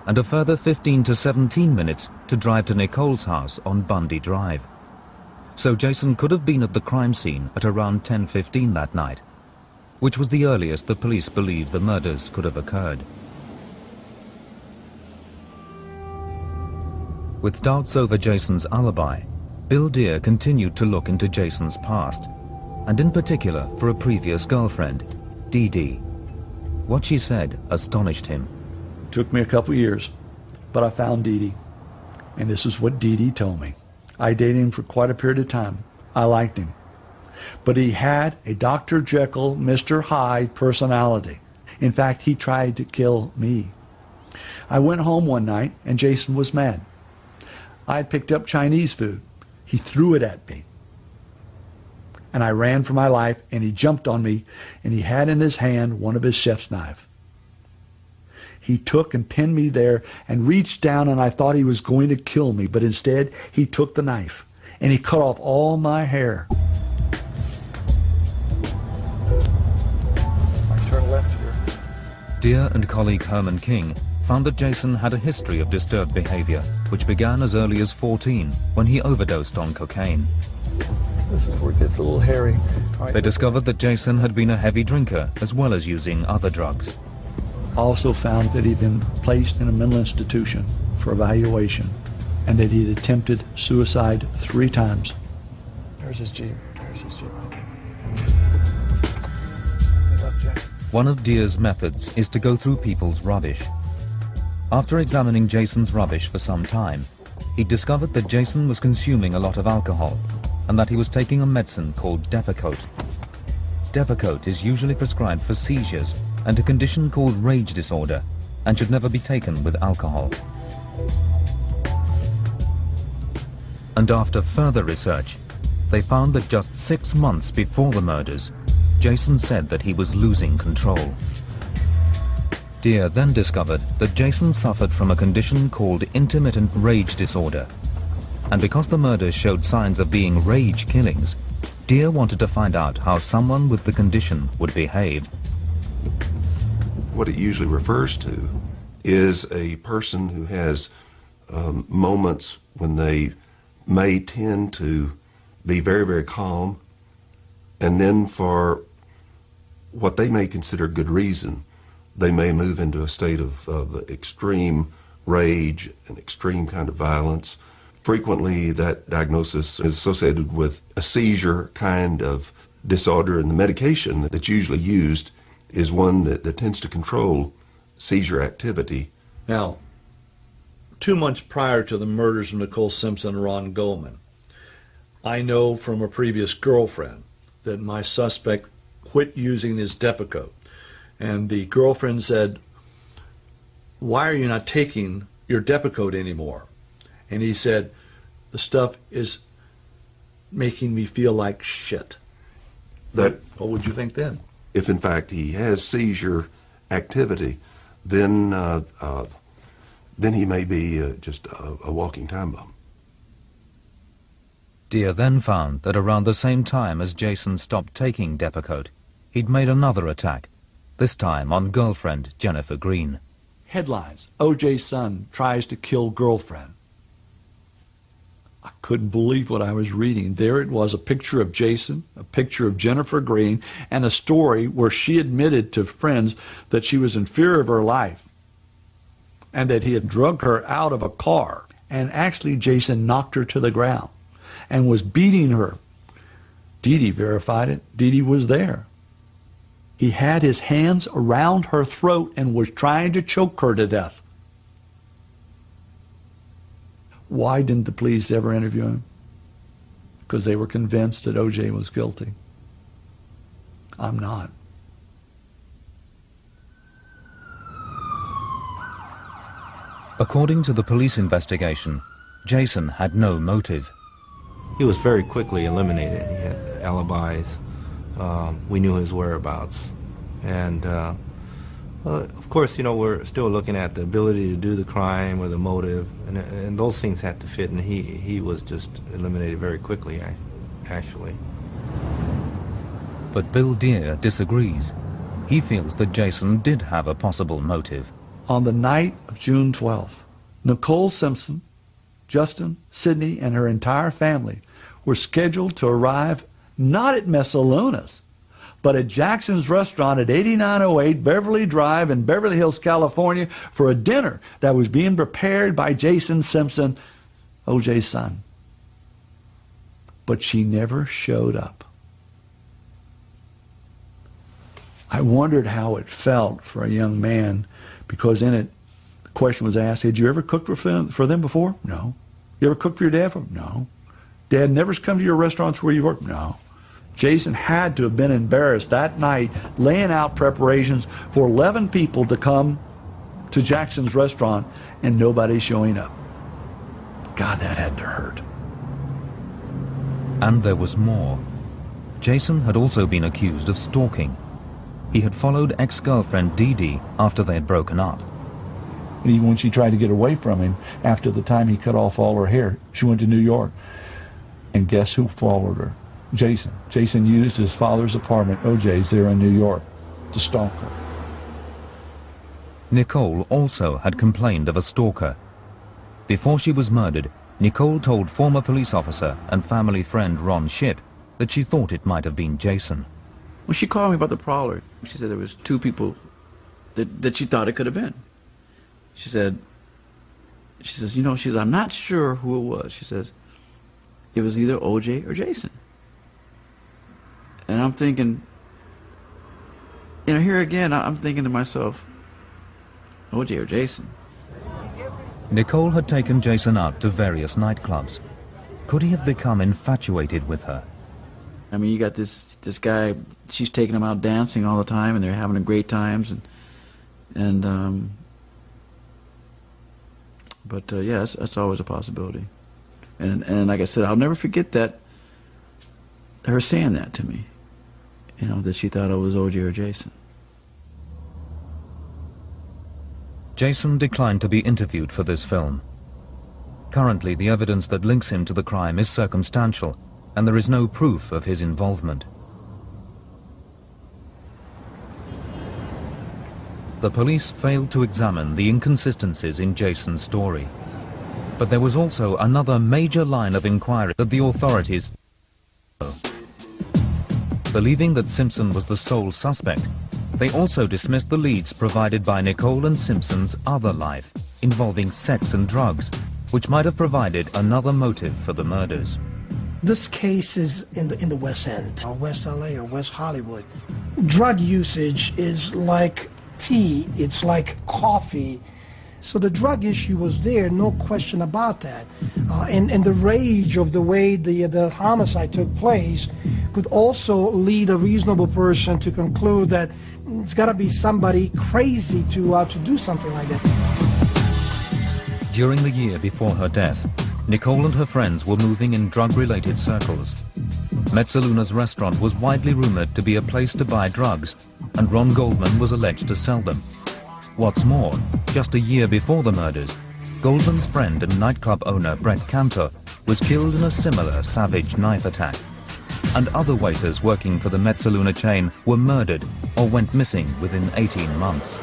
and a further 15 to 17 minutes to drive to Nicole's house on Bundy Drive. So Jason could have been at the crime scene at around 10:15 that night, which was the earliest the police believed the murders could have occurred. With doubts over Jason's alibi, Bill Deere continued to look into Jason's past, and in particular for a previous girlfriend, Dee Dee. What she said astonished him. Took me a couple years, but I found Dee Dee, and this is what Dee Dee told me. I dated him for quite a period of time. I liked him, but he had a Dr. Jekyll, Mr. Hyde personality. In fact, he tried to kill me. I went home one night, and Jason was mad. I had picked up Chinese food. He threw it at me. And I ran for my life, and he jumped on me, and he had in his hand one of his chef's knives. He took and pinned me there and reached down, and I thought he was going to kill me, but instead he took the knife, and he cut off all my hair. I turn left here. Deere and colleague Herman King found that Jason had a history of disturbed behavior, which began as early as 14, when he overdosed on cocaine. This is where it gets a little hairy. They discovered that Jason had been a heavy drinker, as well as using other drugs. Also found that he'd been placed in a mental institution for evaluation, and that he'd attempted suicide 3 times. There's his Jeep. There's his Jeep. One of Deere's methods is to go through people's rubbish. After examining Jason's rubbish for some time, he discovered that Jason was consuming a lot of alcohol, and that he was taking a medicine called Depakote. Depakote is usually prescribed for seizures and a condition called rage disorder, and should never be taken with alcohol. And after further research, they found that just 6 months before the murders, Jason said that he was losing control. Deere then discovered that Jason suffered from a condition called intermittent rage disorder, and because the murders showed signs of being rage killings, Deere wanted to find out how someone with the condition would behave. What it usually refers to is a person who has moments when they may tend to be very, very calm, and then for what they may consider good reason, they may move into a state of extreme rage and extreme kind of violence. Frequently, that diagnosis is associated with a seizure kind of disorder, and the medication that's usually used is one that tends to control seizure activity. Now, 2 months prior to the murders of Nicole Simpson and Ron Goldman, I know from a previous girlfriend that my suspect quit using his Depakote. And the girlfriend said, "Why are you not taking your Depakote anymore?" And he said, "The stuff is making me feel like shit." What would you think then? If in fact he has seizure activity, then he may be just a walking time bomb. Deere then found that around the same time as Jason stopped taking Depakote, he'd made another attack, this time on girlfriend Jennifer Green. Headlines: OJ's son tries to kill girlfriend. I couldn't believe what I was reading. There it was, a picture of Jason, a picture of Jennifer Green, and a story where she admitted to friends that she was in fear of her life and that he had drugged her out of a car. And actually Jason knocked her to the ground and was beating her. Dee Dee verified it. Dee Dee was there. He had his hands around her throat and was trying to choke her to death. Why didn't the police ever interview him? Because they were convinced that OJ was guilty. I'm not. According to the police investigation, Jason had no motive. He was very quickly eliminated. He had alibis. We knew his whereabouts. And of course, you know, we're still looking at the ability to do the crime or the motive, and those things had to fit, and he was just eliminated very quickly, actually. But Bill Deere disagrees. He feels that Jason did have a possible motive. On the night of June 12th, Nicole Simpson, Justin, Sidney, and her entire family were scheduled to arrive not at Messalunas, but at Jackson's Restaurant at 8908 Beverly Drive in Beverly Hills, California, for a dinner that was being prepared by Jason Simpson, OJ's son. But she never showed up. I wondered how it felt for a young man, because in it, the question was asked, had you ever cooked for them before? No. You ever cooked for your dad for them? No. Dad never's come to your restaurants where you work? No. Jason had to have been embarrassed that night laying out preparations for 11 people to come to Jackson's Restaurant and nobody showing up. God, that had to hurt. And there was more. Jason had also been accused of stalking. He had followed ex-girlfriend Dee Dee after they had broken up. And even when she tried to get away from him after the time he cut off all her hair, she went to New York. And guess who followed her? Jason. Jason used his father's apartment, OJ's, there in New York, to stalk her. Nicole also had complained of a stalker. Before she was murdered, Nicole told former police officer and family friend Ron Shipp that she thought it might have been Jason. When she called me about the prowler, she said there was two people that she thought it could have been. She says, you know, I'm not sure who it was. She says, it was either OJ or Jason. And I'm thinking, you know, here again, I'm thinking to myself, OJ or Jason. Nicole had taken Jason out to various nightclubs. Could he have become infatuated with her? I mean, you got this guy, she's taking him out dancing all the time, and they're having a great times, but yeah, that's always a possibility. And like I said, I'll never forget that, her saying that to me, you know, that she thought it was OJ or Jason. Jason declined to be interviewed for this film. Currently, the evidence that links him to the crime is circumstantial, and there is no proof of his involvement. The police failed to examine the inconsistencies in Jason's story. But there was also another major line of inquiry that the authorities believing that Simpson was the sole suspect. They also dismissed the leads provided by Nicole and Simpson's other life, involving sex and drugs, which might have provided another motive for the murders. This case is in the West End, or West LA, or West Hollywood. Drug usage is like tea, it's like coffee. So the drug issue was there, no question about that. And the rage of the way the homicide took place could also lead a reasonable person to conclude that it's got to be somebody crazy to do something like that. During the year before her death, Nicole and her friends were moving in drug-related circles. Mezzaluna's restaurant was widely rumored to be a place to buy drugs, and Ron Goldman was alleged to sell them. What's more, just a year before the murders, Goldman's friend and nightclub owner Brett Cantor was killed in a similar savage knife attack. And other waiters working for the Mezzaluna chain were murdered or went missing within 18 months.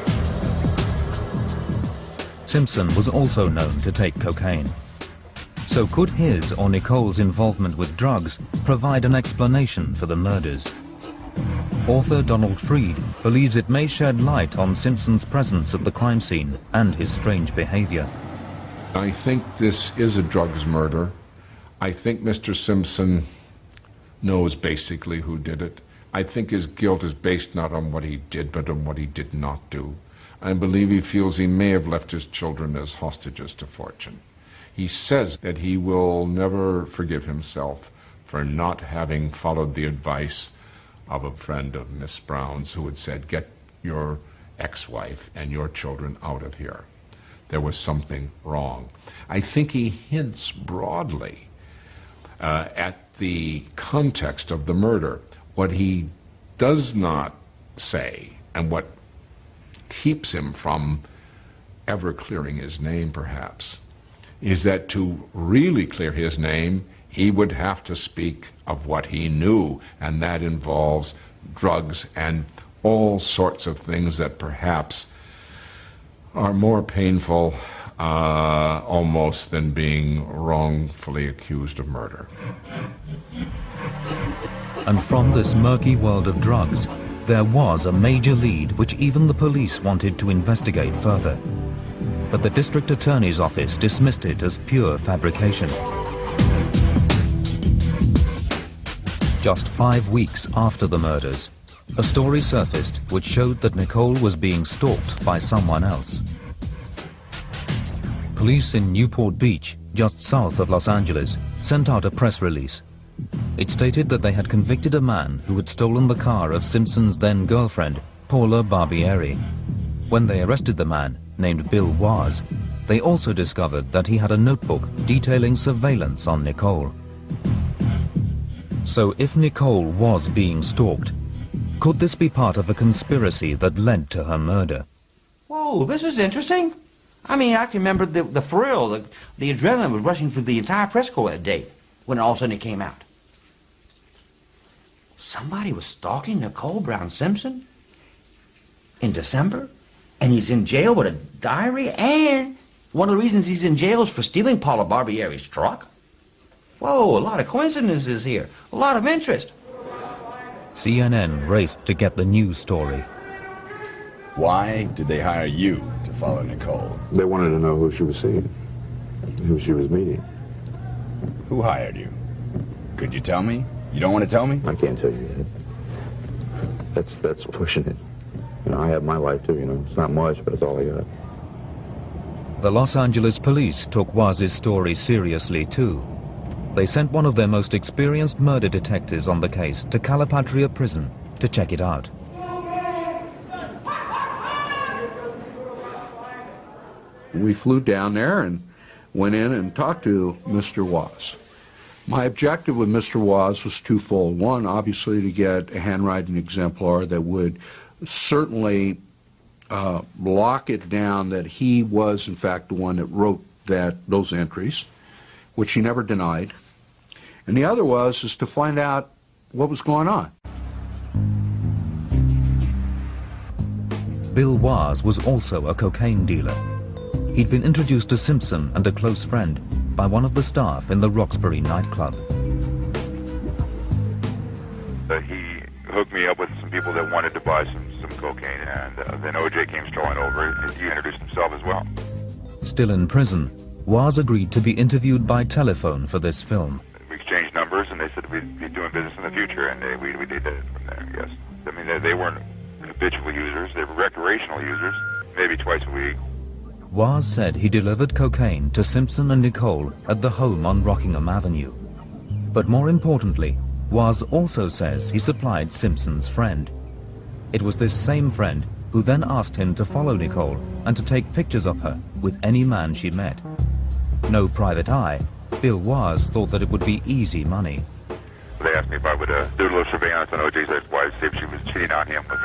Simpson was also known to take cocaine. So could his or Nicole's involvement with drugs provide an explanation for the murders? Author Donald Freed believes it may shed light on Simpson's presence at the crime scene and his strange behavior. I think this is a drugs murder. I think Mr. Simpson knows basically who did it. I think his guilt is based not on what he did, but on what he did not do. I believe he feels he may have left his children as hostages to fortune. He says that he will never forgive himself for not having followed the advice of a friend of Miss Brown's who had said, get your ex-wife and your children out of here. There was something wrong. I think he hints broadly at the context of the murder. What he does not say, and what keeps him from ever clearing his name, perhaps, is that to really clear his name, he would have to speak of what he knew, and that involves drugs and all sorts of things that perhaps are more painful almost than being wrongfully accused of murder. And from this murky world of drugs, there was a major lead which even the police wanted to investigate further. But the district attorney's office dismissed it as pure fabrication. Just 5 weeks after the murders, a story surfaced which showed that Nicole was being stalked by someone else. Police in Newport Beach, just south of Los Angeles, sent out a press release. It stated that they had convicted a man who had stolen the car of Simpson's then-girlfriend, Paula Barbieri. When they arrested the man, named Bill Waz, they also discovered that he had a notebook detailing surveillance on Nicole. So if Nicole was being stalked, could this be part of a conspiracy that led to her murder? Whoa, this is interesting. I mean, I can remember the thrill, the adrenaline was rushing through the entire press corps that day when all of a sudden it came out. Somebody was stalking Nicole Brown Simpson in December, and he's in jail with a diary, and one of the reasons he's in jail is for stealing Paula Barbieri's truck. Whoa, a lot of coincidences here, a lot of interest. CNN raced to get the news story. Why did they hire you to follow Nicole? They wanted to know who she was seeing, who she was meeting. Who hired you? Could you tell me? You don't want to tell me? I can't tell you yet. That's pushing it. You know, I have my life too, you know. It's not much, but it's all I got. The Los Angeles police took Waz's story seriously too. They sent one of their most experienced murder detectives on the case to Calipatria prison to check it out. We flew down there and went in and talked to Mr. Waz. My objective with Mr. Waz was twofold. One, obviously, to get a handwriting exemplar that would certainly lock it down that he was, in fact, the one that wrote those entries, which he never denied. And the other is to find out what was going on. Bill Waz was also a cocaine dealer. He'd been introduced to Simpson and a close friend by one of the staff in the Roxbury nightclub. He hooked me up with some people that wanted to buy some cocaine, and then OJ came strolling over, and he introduced himself as well. Still in prison, Waz agreed to be interviewed by telephone for this film. We exchanged numbers, and they said we'd be doing business in the future, and we did it from there, yes. I mean, they weren't habitual users, they were recreational users, maybe twice a week. Waz said he delivered cocaine to Simpson and Nicole at the home on Rockingham Avenue. But more importantly, Waz also says he supplied Simpson's friend. It was this same friend who then asked him to follow Nicole and to take pictures of her with any man she met. No private eye, Bill Waz thought that it would be easy money. They asked me if I would do a little surveillance on OJ's ex-wife, see if she was cheating on him with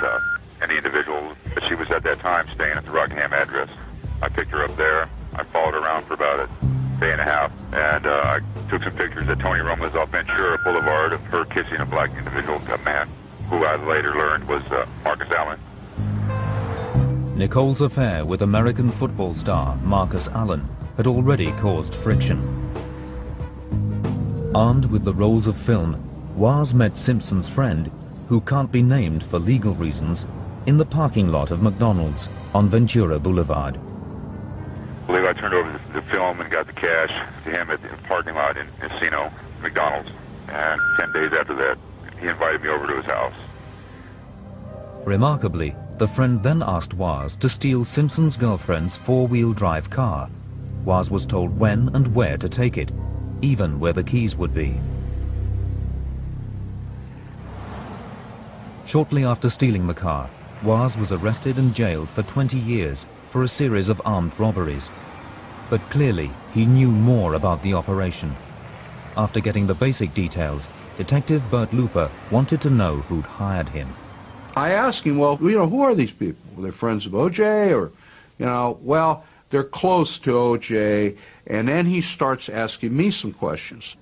any individual. But she was at that time staying at the Rockingham address. I picked her up there. I followed her around for about a day and a half, and I took some pictures at Tony Roma's off Ventura Boulevard of her kissing a black individual, a man who I later learned was Marcus Allen. Nicole's affair with American football star Marcus Allen had already caused friction. Armed with the rolls of film, Waz met Simpson's friend, who can't be named for legal reasons, in the parking lot of McDonald's on Ventura Boulevard. I believe I turned over the film and got the cash to him at the parking lot in Encino, McDonald's. And 10 days after that, he invited me over to his house. Remarkably, the friend then asked Waz to steal Simpson's girlfriend's four-wheel drive car. Waz was told when and where to take it, even where the keys would be. Shortly after stealing the car, Waz was arrested and jailed for 20 years for a series of armed robberies. But clearly, he knew more about the operation. After getting the basic details, Detective Bert Looper wanted to know who'd hired him. I asked him, well, who are these people? Were they friends of OJ or, well, they're close to OJ. And then he starts asking me some questions.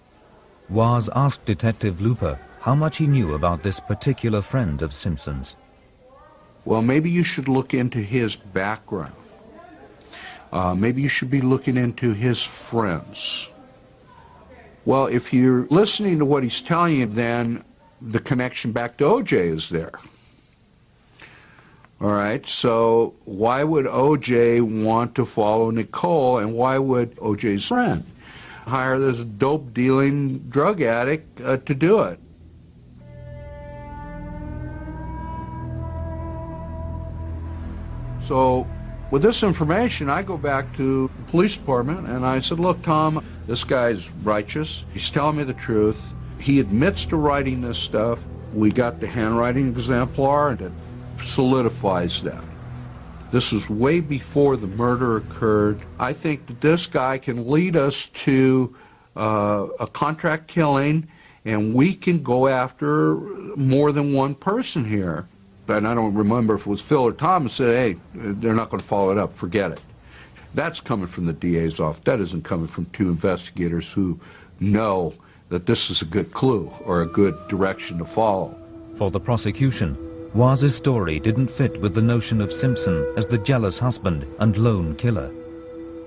Waz asked Detective Looper how much he knew about this particular friend of Simpson's. Well, maybe you should look into his background. Maybe you should be looking into his friends. Well, if you're listening to what he's telling you, then the connection back to OJ is there. All right, so why would OJ want to follow Nicole, and why would OJ's friend hire this dope-dealing drug addict to do it? So with this information, I go back to the police department and I said, look, Tom, this guy's righteous. He's telling me the truth. He admits to writing this stuff. We got the handwriting exemplar and it solidifies that. This was way before the murder occurred. I think that this guy can lead us to a contract killing, and we can go after more than one person here. And I don't remember if it was Phil or Tom who said, hey, they're not going to follow it up, forget it. That's coming from the DA's office. That isn't coming from two investigators who know that this is a good clue or a good direction to follow. For the prosecution, Waz's story didn't fit with the notion of Simpson as the jealous husband and lone killer.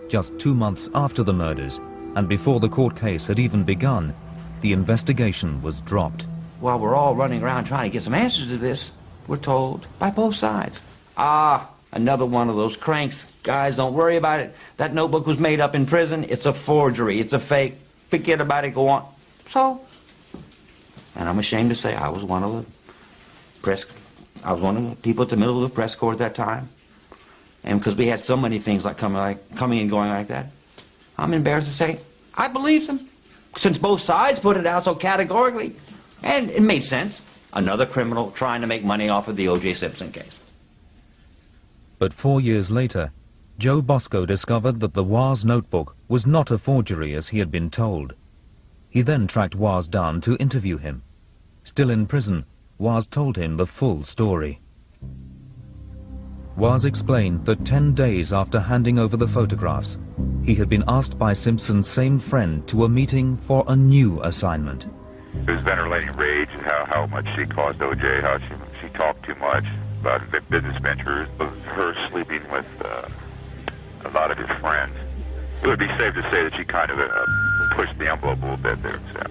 Just 2 months after the murders, and before the court case had even begun, the investigation was dropped. While we're all running around trying to get some answers to this, we're told by both sides, another one of those cranks. Guys, don't worry about it. That notebook was made up in prison. It's a forgery. It's a fake. Forget about it. Go on. So, and I'm ashamed to say I was one of the people at the middle of the press corps at that time. And because we had so many things coming and going like that, I'm embarrassed to say I believed them, since both sides put it out so categorically, and it made sense. Another criminal trying to make money off of the OJ Simpson case. But 4 years later, Joe Bosco discovered that the Waz notebook was not a forgery as he had been told. He then tracked Waz down to interview him. Still in prison, Waz told him the full story. Waz explained that 10 days after handing over the photographs, he had been asked by Simpson's same friend to a meeting for a new assignment. It was venerating rage, how much she caused OJ, how she talked too much about business ventures, her sleeping with a lot of his friends. It would be safe to say that she kind of pushed the envelope a little bit there. So.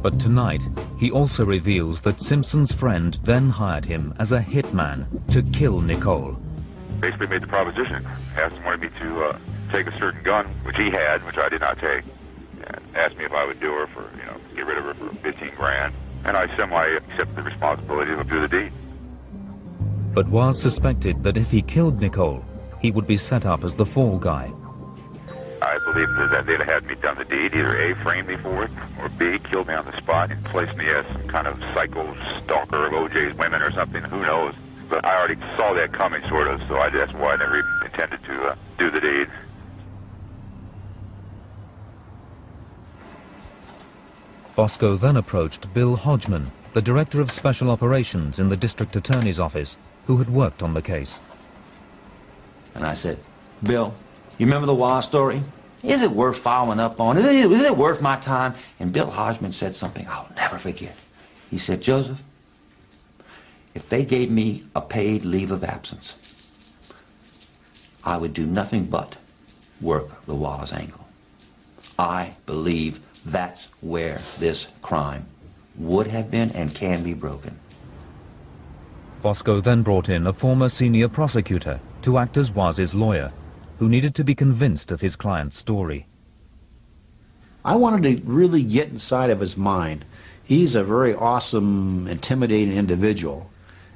But tonight, he also reveals that Simpson's friend then hired him as a hitman to kill Nicole. Basically made the proposition, wanted me to take a certain gun, which he had, which I did not take, and asked me if I would do her for, get rid of her for 15 grand. And I semi-accepted the responsibility to do the deed. But Waz suspected that if he killed Nicole, he would be set up as the fall guy. I believe that they'd have had me done the deed, either A, framed me for it, or B, killed me on the spot and placed me as some kind of psycho stalker of OJ's women or something, who knows. But I already saw that coming, sort of, so that's why I never even intended to do the deed. Bosco then approached Bill Hodgman, the Director of Special Operations in the District Attorney's Office, who had worked on the case. And I said, Bill, you remember the Waz story? Is it worth following up on? Is it worth my time? And Bill Hodgman said something I'll never forget. He said, Joseph, if they gave me a paid leave of absence, I would do nothing but work the Waz angle. I believe that's where this crime would have been and can be broken. Bosco then brought in a former senior prosecutor to act as Waz's lawyer, who needed to be convinced of his client's story. I wanted to really get inside of his mind. He's a very awesome, intimidating individual,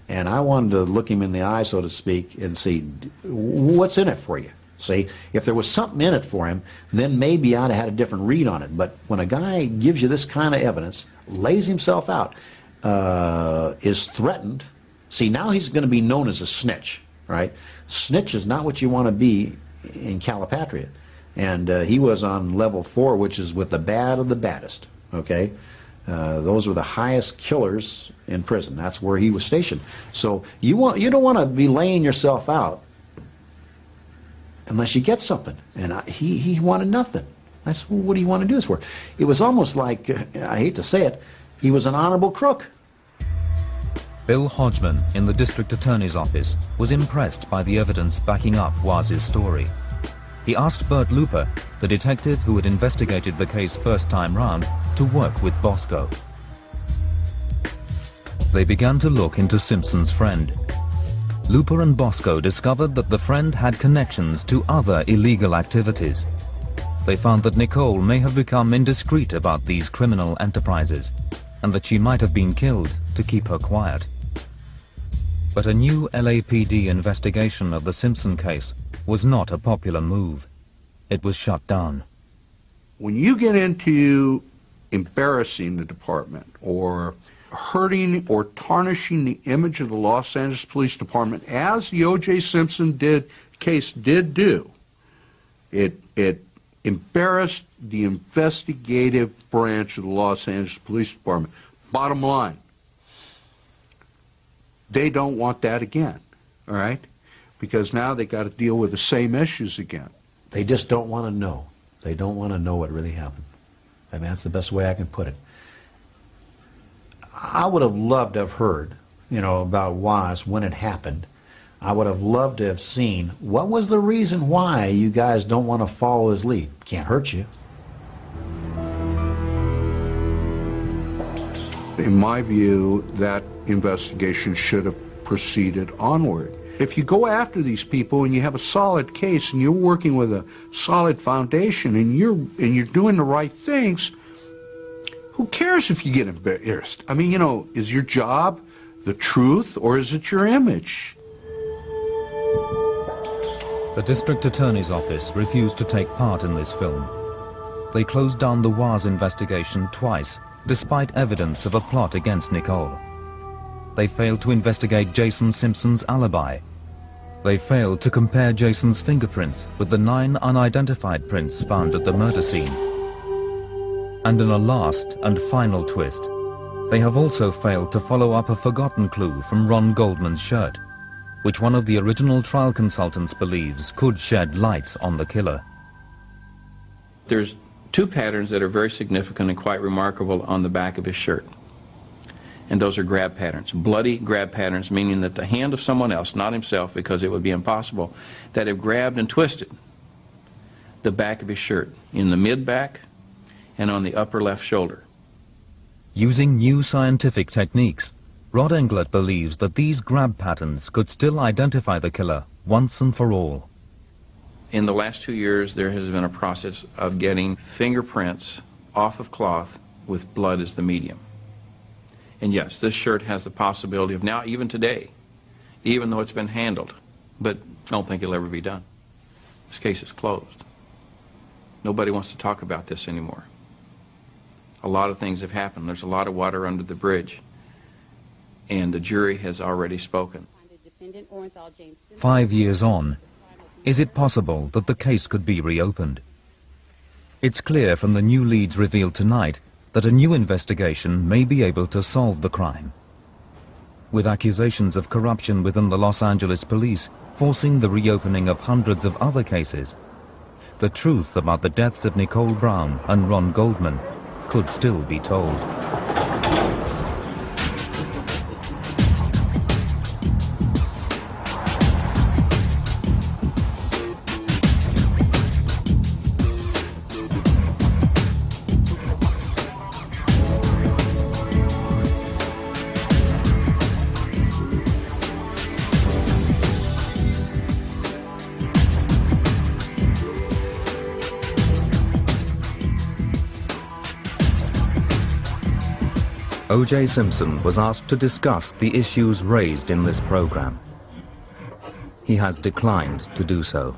and I wanted to look him in the eye, so to speak, and see, what's in it for you? See, if there was something in it for him, then maybe I'd have had a different read on it. But when a guy gives you this kind of evidence, lays himself out, is threatened, see, now he's going to be known as a snitch, right? Snitch is not what you want to be in Calipatria. And he was on level 4, which is with the bad of the baddest, okay? Those were the highest killers in prison. That's where he was stationed. So you don't want to be laying yourself out unless you get something. And he wanted nothing. That's what do you want to do this for? It was almost like, I hate to say it, he was an honorable crook. Bill Hodgman in the district attorney's office was impressed by the evidence backing up Waz's story. He asked Bert Looper, the detective who had investigated the case first time round, to work with Bosco. They began to look into Simpson's friend. Looper and Bosco discovered that the friend had connections to other illegal activities. They found that Nicole may have become indiscreet about these criminal enterprises, and that she might have been killed to keep her quiet. But a new LAPD investigation of the Simpson case was not a popular move. It was shut down. When you get into embarrassing the department or hurting or tarnishing the image of the Los Angeles Police Department, as the OJ Simpson case did do, it embarrassed the investigative branch of the Los Angeles Police Department. Bottom line, they don't want that again, all right? Because now they got to deal with the same issues again. They just don't want to know. They don't want to know what really happened. I mean, that's the best way I can put it. I would have loved to have heard, about Waz when it happened. I would have loved to have seen what was the reason why you guys don't want to follow his lead. Can't hurt you. In my view, that investigation should have proceeded onward. If you go after these people and you have a solid case and you're working with a solid foundation and you're doing the right things, who cares if you get embarrassed? I mean, is your job the truth or is it your image? The district attorney's office refused to take part in this film. They closed down the Waz investigation twice, despite evidence of a plot against Nicole. They failed to investigate Jason Simpson's alibi. They failed to compare Jason's fingerprints with the 9 unidentified prints found at the murder scene. And in a last and final twist, they have also failed to follow up a forgotten clue from Ron Goldman's shirt, which one of the original trial consultants believes could shed light on the killer. There's 2 patterns that are very significant and quite remarkable on the back of his shirt. And those are grab patterns, bloody grab patterns, meaning that the hand of someone else, not himself because it would be impossible, that have grabbed and twisted the back of his shirt, in the mid-back and on the upper left shoulder. Using new scientific techniques, Rod Englert believes that these grab patterns could still identify the killer once and for all. In the last 2 years, there has been a process of getting fingerprints off of cloth with blood as the medium. And yes, this shirt has the possibility of now, even today, even though it's been handled, but I don't think it'll ever be done. This case is closed. Nobody wants to talk about this anymore. A lot of things have happened. There's a lot of water under the bridge. And the jury has already spoken. 5 years on, is it possible that the case could be reopened? It's clear from the new leads revealed tonight that a new investigation may be able to solve the crime. With accusations of corruption within the Los Angeles police forcing the reopening of hundreds of other cases, the truth about the deaths of Nicole Brown and Ron Goldman could still be told. OJ Simpson was asked to discuss the issues raised in this program. He has declined to do so.